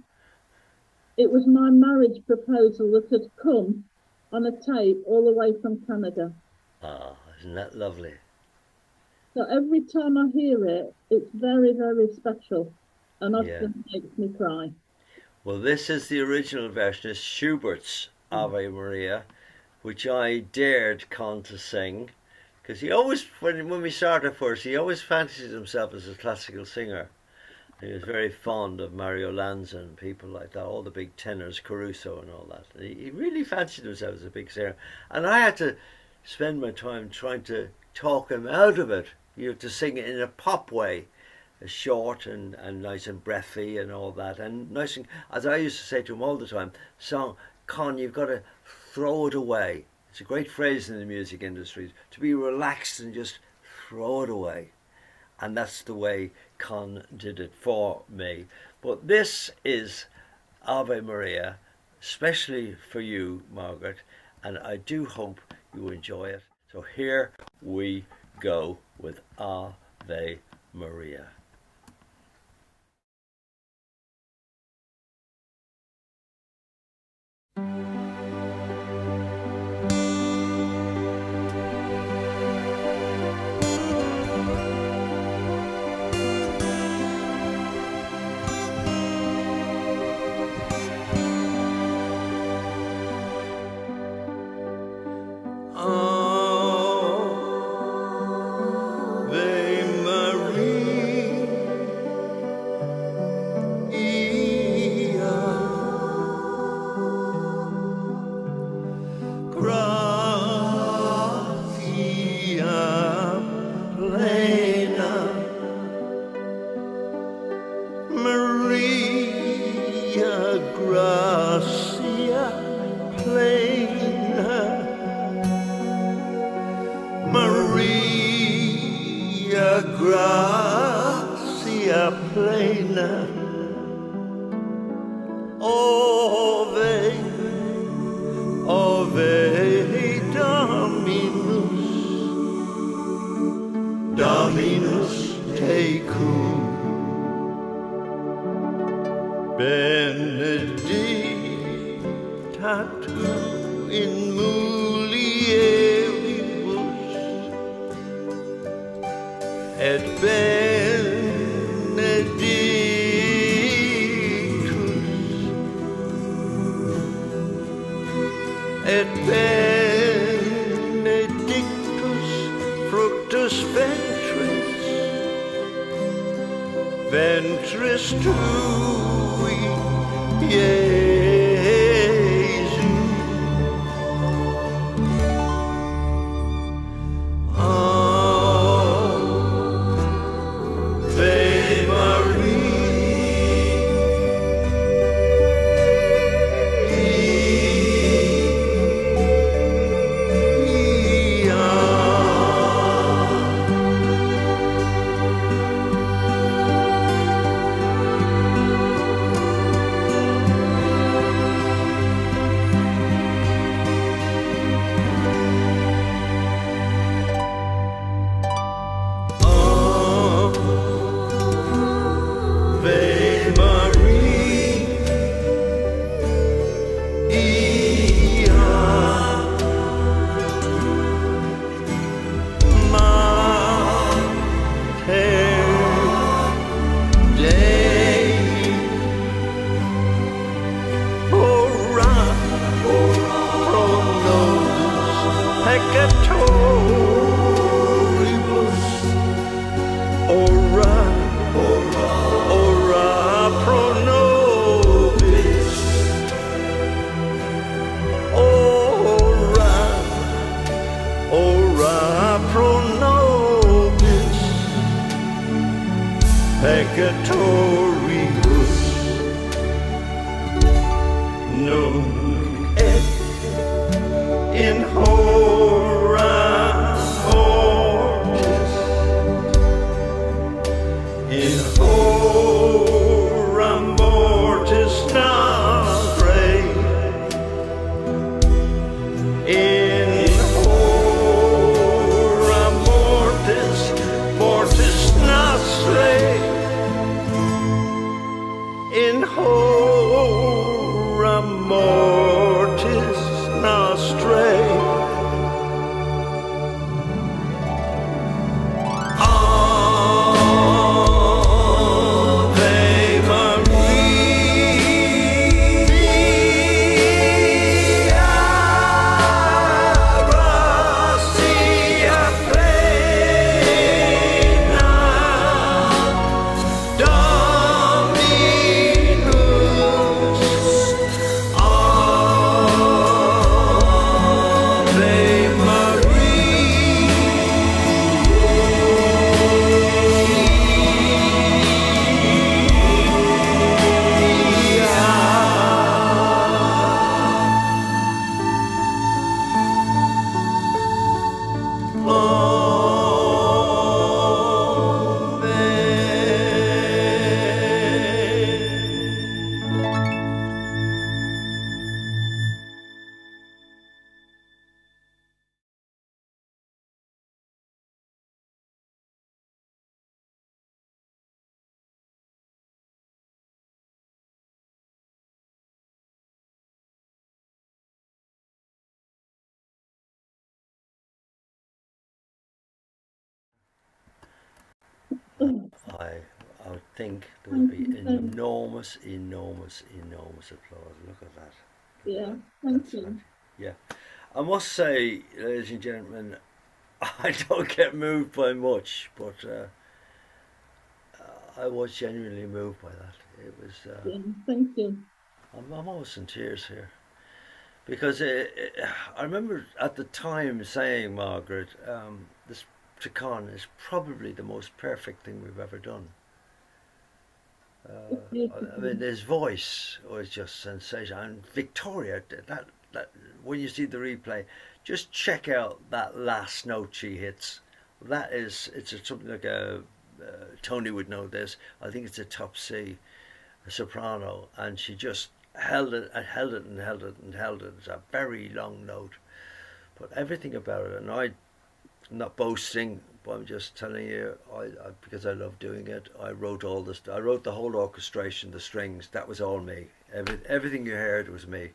It was my marriage proposal that had come on a tape all the way from Canada. Ah, isn't that lovely? So every time I hear it, it's very, very special and often makes me cry. Well, this is the original version. It's Schubert's Ave Maria, which I dared Con to sing, because he always, when we started first, he always fancied himself as a classical singer. He was very fond of Mario Lanza and people like that, all the big tenors, Caruso and all that. He really fancied himself as a big singer. And I had to spend my time trying to talk him out of it, to sing it in a pop way, short and nice and breathy and all that. And nice, and, as I used to say to him all the time, Con, you've got to throw it away. It's a great phrase in the music industry, to be relaxed and just throw it away. And that's the way Con did it for me. But this is Ave Maria, especially for you, Margaret, and I do hope you enjoy it. So here we go with Ave Maria. Oh, I would think there would be enormous, enormous, enormous applause. Look at that. Yeah, thank That's you. yeah. I must say, ladies and gentlemen, I don't get moved by much, but I was genuinely moved by that. It was. Yeah, thank you. I'm almost in tears here because I remember at the time saying, Margaret, this to Con is probably the most perfect thing we've ever done. I mean, his voice was just sensational, and Victoria, that when you see the replay, just check out that last note she hits. That is, something like a Tony would know this. I think it's a top C, a soprano, and she just held it and held it and held it and held it. It's a very long note, but everything about it. And I'm not boasting, but I'm just telling you, because I love doing it. I wrote all this. I wrote the whole orchestration, the strings. That was all me. Everything you heard was me,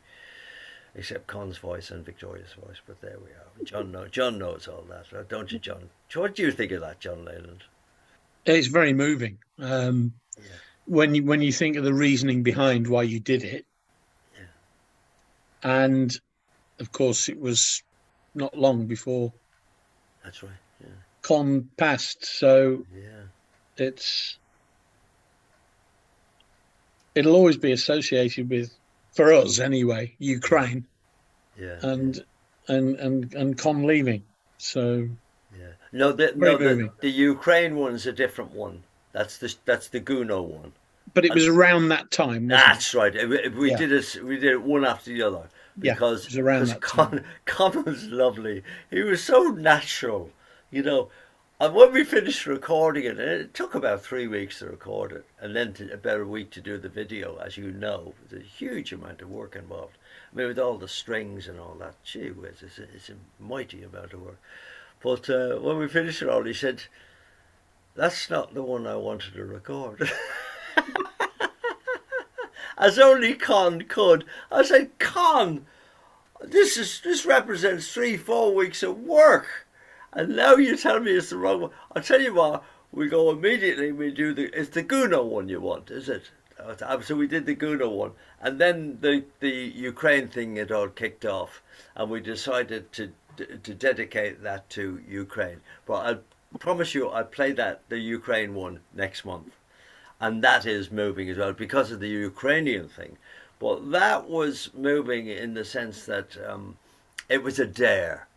except Con's voice and Victoria's voice. But there we are. John knows all that, right? Don't you, John? What do you think of that, John Leyland? It's very moving. Yeah. When you think of the reasoning behind why you did it, Yeah. and of course it was not long before That's right. Yeah. Con passed, so Yeah. it'll always be associated with, for us anyway, Ukraine. Yeah. And Con leaving. So yeah. No, the Ukraine one's a different one. That's the Guno one. But it was around that time. That's right. We did it one after the other because it was around that time. Con was lovely. He was so natural, you know. And when we finished recording it, and it took about 3 weeks to record it, and then about a week to do the video, as you know, there's a huge amount of work involved. I mean, with all the strings and all that, gee whiz, it's a mighty amount of work. But when we finished it all, he said, "That's not the one I wanted to record." As only Con could. I said, "Con, this represents 3-4 weeks of work, and now you tell me it's the wrong one." I'll tell you what, we go immediately, it's the Guno one you want, is it? So we did the Guno one, and then the Ukraine thing had all kicked off, and we decided to dedicate that to Ukraine. But I promise you, I'll play the Ukraine one next month. And that is moving as well because of the Ukrainian thing. But that was moving in the sense that it was a dare.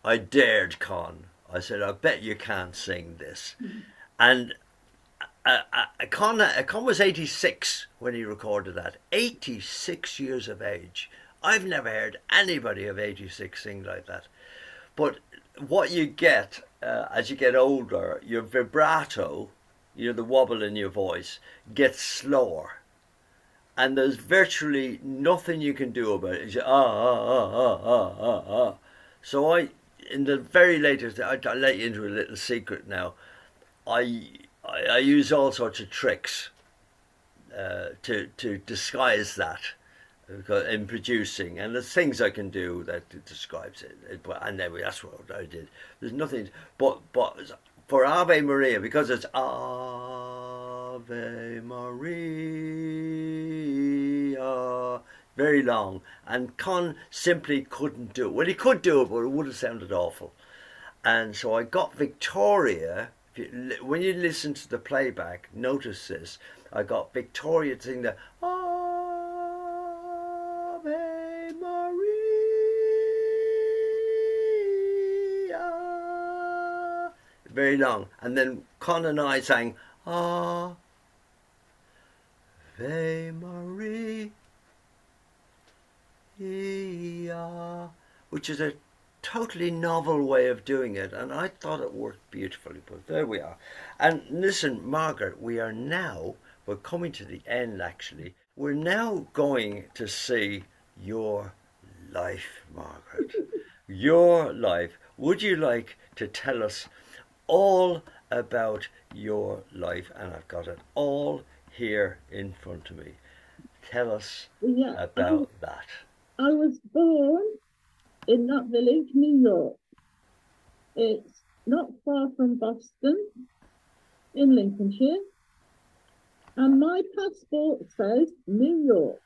I dared Con. I said, "I bet you can't sing this." Mm-hmm. And Con was 86 when he recorded that. 86 years of age. I've never heard anybody of 86 sing like that. But what you get as you get older, your vibrato, the wobble in your voice, gets slower. And there's virtually nothing you can do about it. You say, ah. So in the very latest, I'll let you into a little secret now. I use all sorts of tricks to disguise that in producing, and there's things I can do that describes it. And anyway, that's what I did. There's nothing, but for Ave Maria, because it's Ave Maria, very long, and Con simply couldn't do it. Well, he could do it, but it would have sounded awful. And so I got Victoria. When you listen to the playback, notice this. I got Victoria to sing the Ave Maria, very long, and then Con and I sang Ave Maria, which is a totally novel way of doing it, and I thought it worked beautifully. But there we are. And listen, Margaret, we're coming to the end actually. We're now going to see your life, Margaret. Your life. Would you like to tell us all about your life? And I've got it all here in front of me. Tell us about that. I was born in that village, New York. It's not far from Boston. in Lincolnshire, and my passport says New York.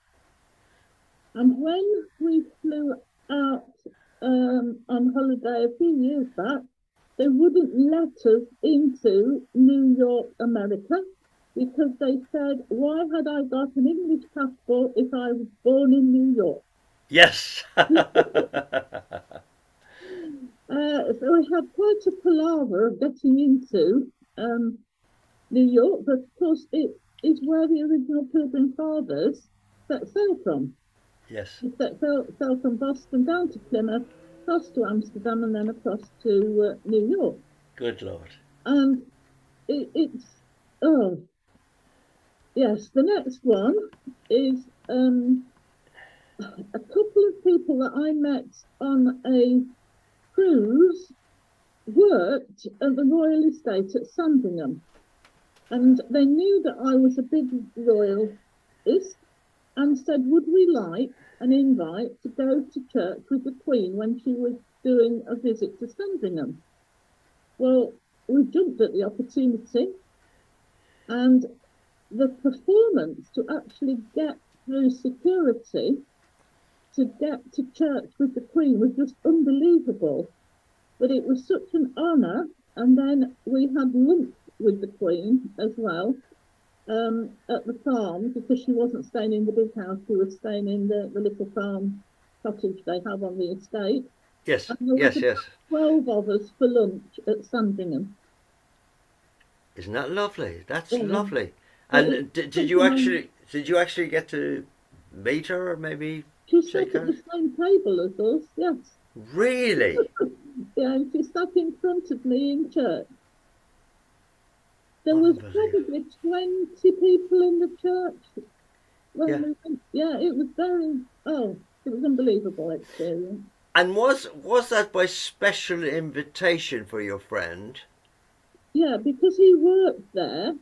And when we flew out on holiday a few years back, they wouldn't let us into New York, America, because they said, why had I got an English passport if I was born in New York? Yes. So I had quite a palaver of getting into New York, but of course it is where the original Pilgrim Fathers set sail from. Yes. They sail from Boston down to Plymouth, across to Amsterdam, and then across to New York. Good Lord. And it's, oh, yes, the next one is a couple of people that I met on a cruise worked at the Royal Estate at Sandringham, and they knew that I was a big royalist and said, would we like an invite to go to church with the Queen when she was doing a visit to Sandringham? Well, we jumped at the opportunity, and the performance to actually get through security to get to church with the Queen was just unbelievable. But it was such an honour, and then we had lunch with the Queen as well at the farm, because she wasn't staying in the big house, she was staying in the little farm cottage they have on the estate. Yes, and there yes, was yes. 12 of us for lunch at Sandringham. Isn't that lovely? That's Yeah. lovely. And did you actually get to meet her, or maybe She shake sat at the hands? same table as us, yes. Really? Yeah, and she sat in front of me in church. There was probably 20 people in the church. Yeah. It was it was an unbelievable experience. And was that by special invitation for your friend? Yeah, because he worked there.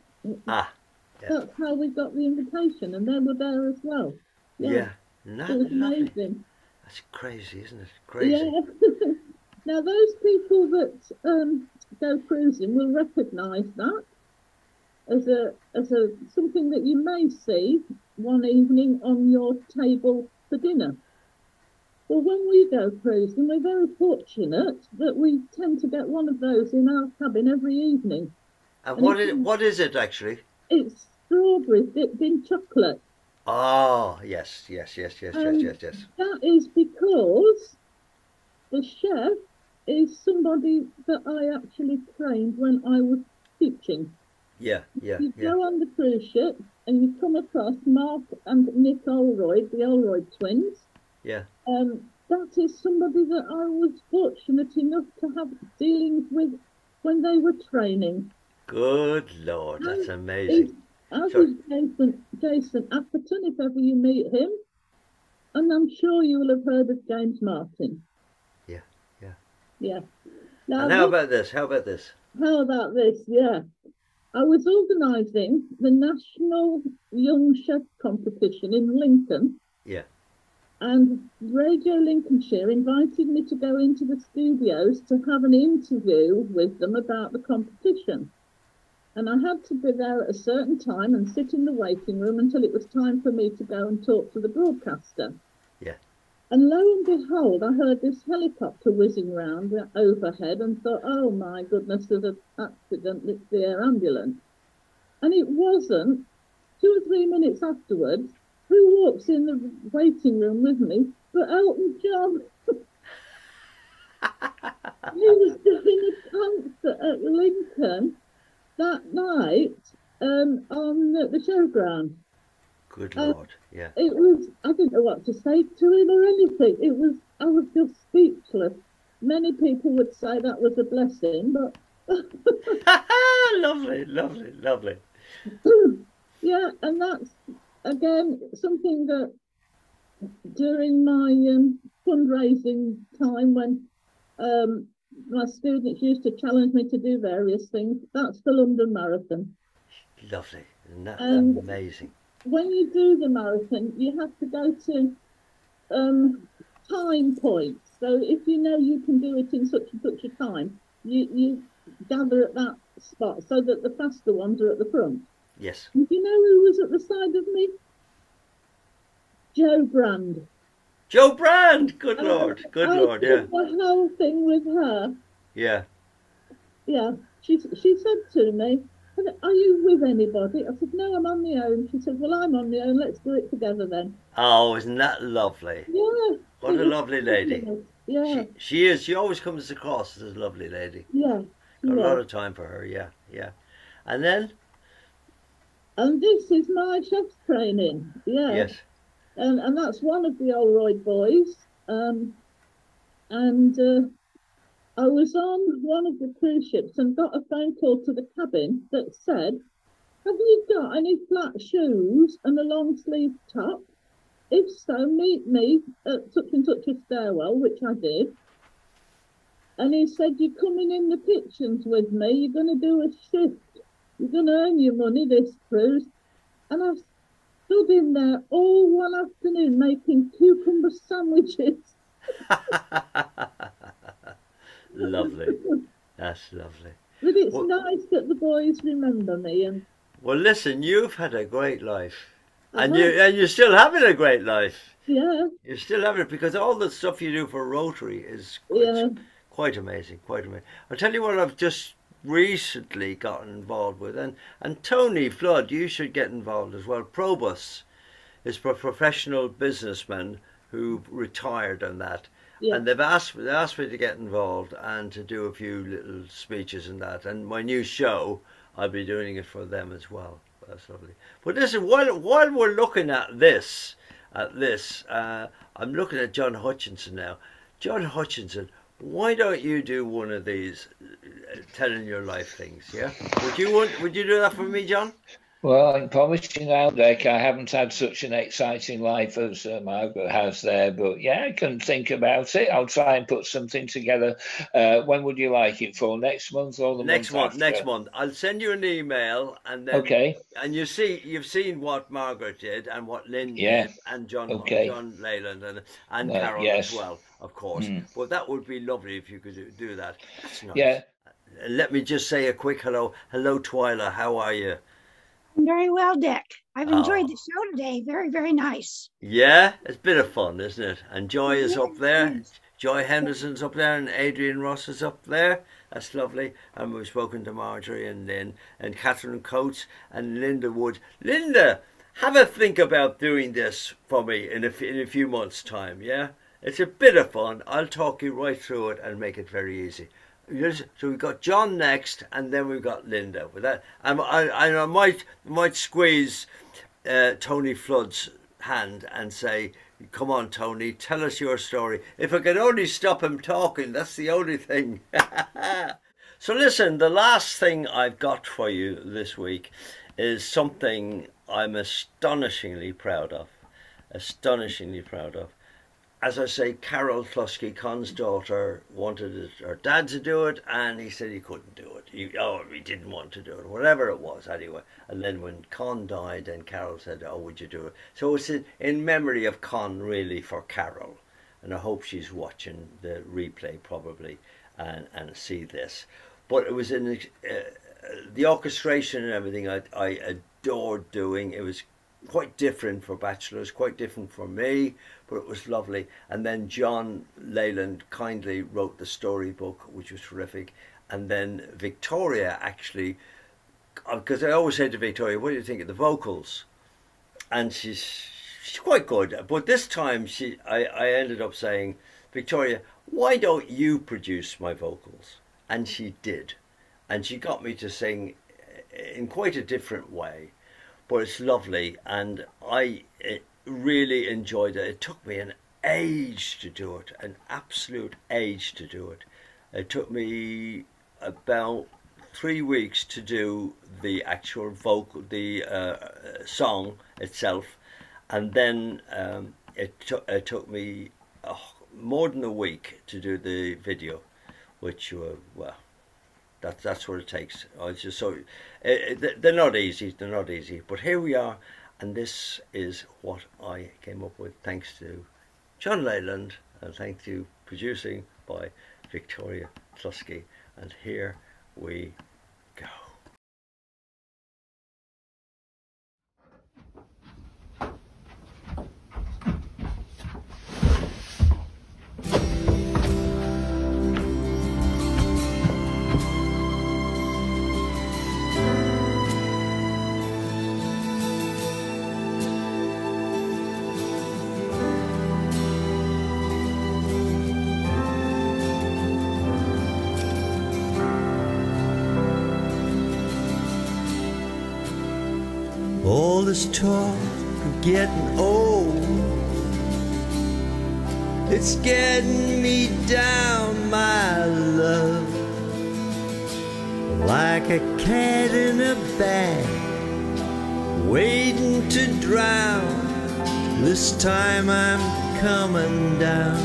Ah, yeah. That's how we got the invitation, and they were there as well. Yeah. It was amazing. That's crazy, isn't it? Crazy. Yeah. Now, those people that go cruising will recognise that as a something that you may see one evening on your table for dinner. Well, when we go cruising, we're very fortunate that we tend to get one of those in our cabin every evening. And what is it actually? It's strawberries dipped in chocolate. Oh, yes. That is because the chef is somebody that I actually trained when I was teaching. Yeah. You go on the cruise ship and you come across Mark and Nick Olroyd, the Olroyd twins. Yeah. That is somebody that I was fortunate enough to have dealings with when they were training. Good Lord, that's amazing. As is Jason Atherton, if ever you meet him. And I'm sure you will have heard of James Martin. Yeah. Now, and how about this? How about this? Yeah. I was organising the National Young Chef Competition in Lincoln. Yeah. And Radio Lincolnshire invited me to go into the studios to have an interview with them about the competition. And I had to be there at a certain time and sit in the waiting room until it was time for me to go and talk to the broadcaster. Yeah. And lo and behold, I heard this helicopter whizzing round overhead and thought, oh my goodness, there's an accident, it's the air ambulance. And it wasn't. 2 or 3 minutes afterwards, who walks in the waiting room with me but Elton John? He was doing a concert at Lincoln that night on the showground. Good Lord, yeah. It was, I didn't know what to say to him or anything. I was just speechless. Many people would say that was a blessing, but... Lovely. Yeah, and that's, again, something that during my fundraising time when my students used to challenge me to do various things, that's the London Marathon. Lovely, that's and amazing. When you do the marathon, you have to go to time points. So if you know you can do it in such and such a time, you gather at that spot so that the faster ones are at the front. Yes. And do you know who was at the side of me? Joe Brand. Joe Brand! Good Lord. Good Lord, yeah. The whole thing with her. Yeah. Yeah. She said to me, are you with anybody? I said, no, I'm on my own. She said, well, I'm on my own. Let's do it together then. Oh, isn't that lovely? Yeah. What a lovely lady. Yeah. She is. She always comes across as a lovely lady. Yeah. Got a lot of time for her, yeah, yeah. And then? And this is my chef's training, yeah. Yes. And that's one of the Olroyd boys. And I was on one of the cruise ships and got a phone call to the cabin that said, have you got any flat shoes and a long sleeve top? If so, meet me at such and such a stairwell, which I did. And he said, you're coming in the kitchens with me. You're going to do a shift. You're going to earn your money this cruise. And I stood in there all one afternoon making cucumber sandwiches. Lovely. That's lovely. But it's nice that the boys remember me. And well, listen, you've had a great life. And you're still having a great life. Yeah. You're still having it because all the stuff you do for Rotary is quite amazing, quite amazing. I'll tell you what I've just recently gotten involved with, and Tony Flood, you should get involved as well. Probus is a professional businessman who retired on that. Yeah. And they've asked me to get involved and to do a few little speeches and that. And my new show, I'll be doing it for them as well. That's lovely. But listen, while we're looking at this, I'm looking at John Hutchinson now. John Hutchinson, why don't you do one of these telling your life things? Yeah, would you do that for me, John? Well, I can promise you now, Dick, I haven't had such an exciting life as Margaret has there. But yeah, I can think about it. I'll try and put something together. When would you like it for? Next month or the next month? After? Next month. I'll send you an email, and then and you've seen what Margaret did and what Lynn did, and John Leyland and Carol as well, of course. But that would be lovely if you could do that. That's nice. Yeah. Let me just say a quick hello. Hello, Twyla. How are you? Very well, Dick. I've enjoyed the show today. Very, very nice. Yeah, it's a bit of fun, isn't it? And Joy is up there. Joy Henderson's up there, and Adrian Ross is up there. That's lovely. And we've spoken to Marjorie and Lynn and Catherine Coates and Linda Wood. Linda, have a think about doing this for me in a few months' time, yeah? It's a bit of fun. I'll talk you right through it and make it very easy. So we've got John next, and then we've got Linda. With that, I might squeeze Tony Flood's hand and say, "Come on, Tony, tell us your story." If I could only stop him talking, that's the only thing. So listen, the last thing I've got for you this week is something I'm astonishingly proud of. Astonishingly proud of. As I say, Carol Tlusky, Con's daughter, wanted her dad to do it, and he said he couldn't do it. He didn't want to do it, whatever it was, anyway. And then when Con died, then Carol said, "Oh, would you do it?" So it's in memory of Con, really, for Carol. And I hope she's watching the replay, probably, and see this. But it was in the orchestration and everything I adored doing. It was quite different for Bachelors, quite different for me, but it was lovely. And then John Leyland kindly wrote the storybook, which was terrific. And then Victoria actually, because I always say to Victoria, "What do you think of the vocals?" And she's quite good. But this time I ended up saying, "Victoria, why don't you produce my vocals?" And she did. And she got me to sing in quite a different way. But it's lovely, and I really enjoyed it. It took me an age to do it, an absolute age to do it. It took me about 3 weeks to do the actual vocal, the song itself, and then it took me more than a week to do the video, which well. That's what it takes. It's just so they're not easy. They're not easy. But here we are, and this is what I came up with, thanks to John Leyland, and thanks to producing by Victoria Tlusky. And here we go. All this talk of getting old, it's getting me down, my love, like a cat in a bag, waiting to drown. This time I'm coming down,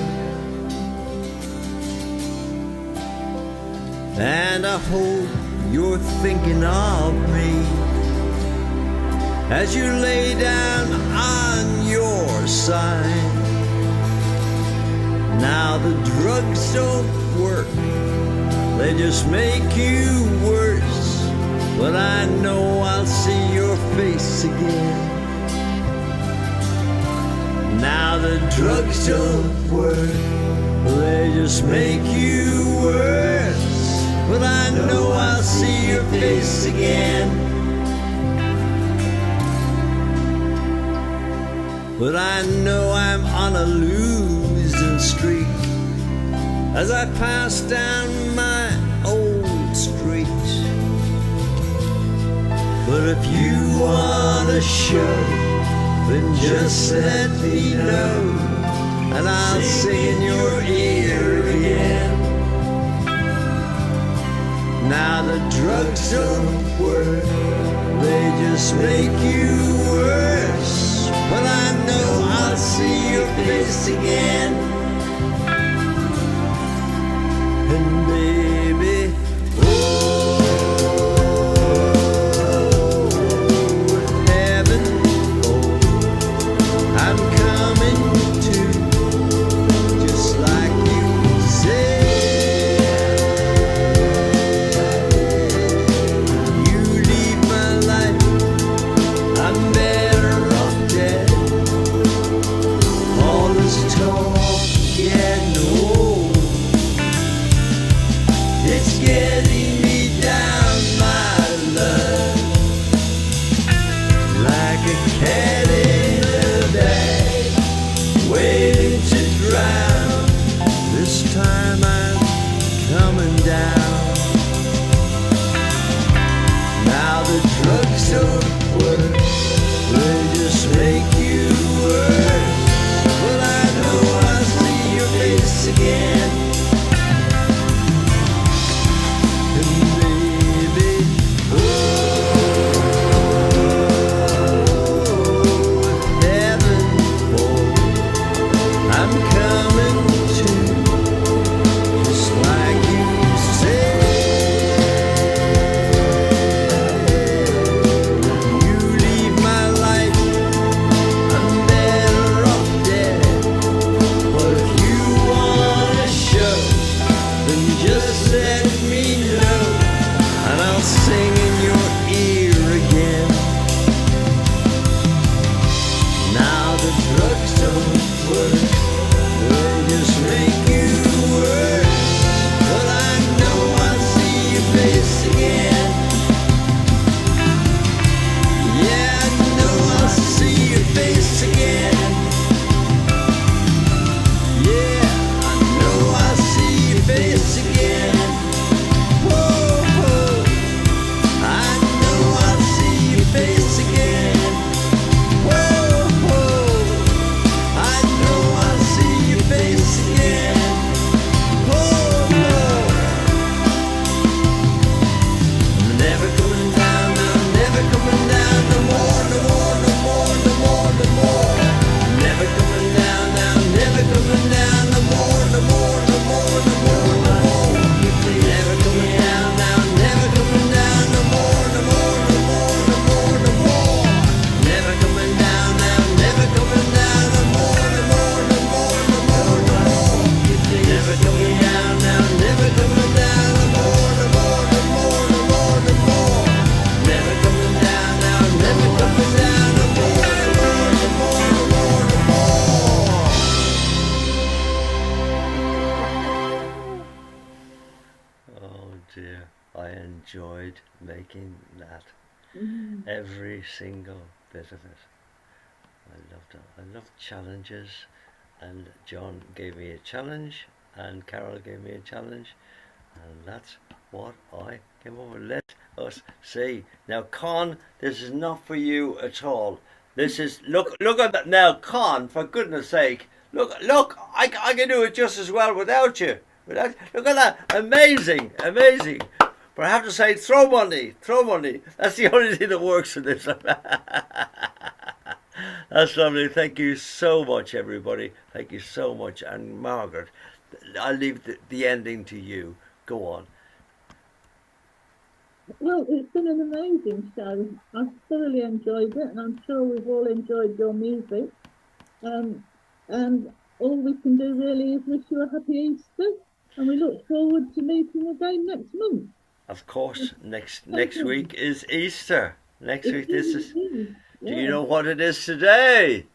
and I hope you're thinking of me as you lay down on your side. Now the drugs don't work, they just make you worse, but I know I'll see your face again. Now the drugs don't work, they just make you worse, but I know I'll see your face again. But I know I'm on a losing streak as I pass down my old street. But if you want a show, then just let me know, and I'll sing in your ear again. Now the drugs don't work, they just make you worse, but I know I'll see your face again. And baby, oh, heaven, oh, I'm coming to, just like you said. You leave my life, I'm better off dead. All this talk I enjoyed making that. Every single bit of it. I loved it. I loved challenges, and John gave me a challenge, and Carol gave me a challenge, and that's what I came over. Let us see. Now, Con, this is not for you at all. This is, look at that now, Con, for goodness sake. Look, I can do it just as well without you. Look at that, amazing. But I have to say, throw money. That's the only thing that works for this. That's lovely. Thank you so much, everybody. Thank you so much. And Margaret, I'll leave the ending to you. Go on. Well, it's been an amazing show. I've thoroughly enjoyed it, and I'm sure we've all enjoyed your music. And all we can do really is wish you a happy Easter, and we look forward to meeting again next month. Of course, next week is Easter. Next week, this is. Do you know what it is today?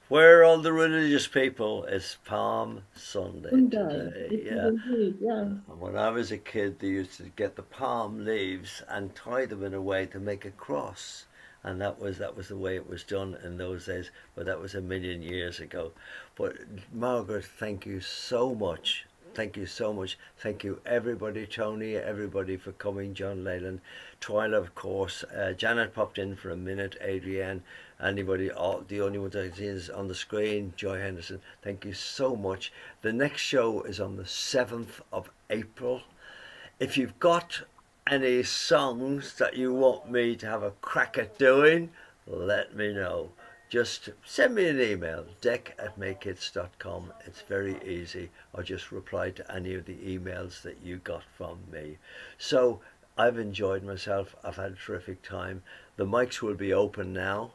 Where all the religious people, it's Palm Sunday today. Yeah. And when I was a kid, they used to get the palm leaves and tie them in a way to make a cross, and that was the way it was done in those days. But that was a million years ago. But Margaret, thank you so much. Thank you so much. Thank you, everybody, Tony, everybody for coming, John Leyland, Twyla, of course. Janet popped in for a minute, Adrienne, anybody, the only one I see is on the screen, Joy Henderson. Thank you so much. The next show is on the 7th of April. If you've got any songs that you want me to have a crack at doing, let me know. Just send me an email, deck@makehits.com. It's very easy. Or just reply to any of the emails that you got from me. So I've enjoyed myself. I've had a terrific time. The mics will be open now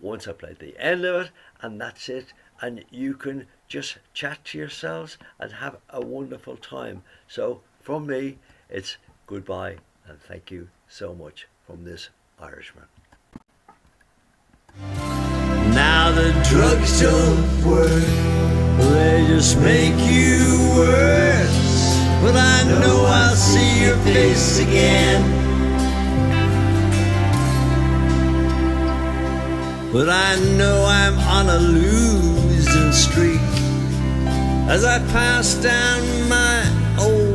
once I play the end of it, and that's it. And you can just chat to yourselves and have a wonderful time. So from me, it's goodbye and thank you so much from this Irishman. Now the drugs don't work, they just make you worse. But I know I'll see your face again. But I know I'm on a losing streak as I pass down my old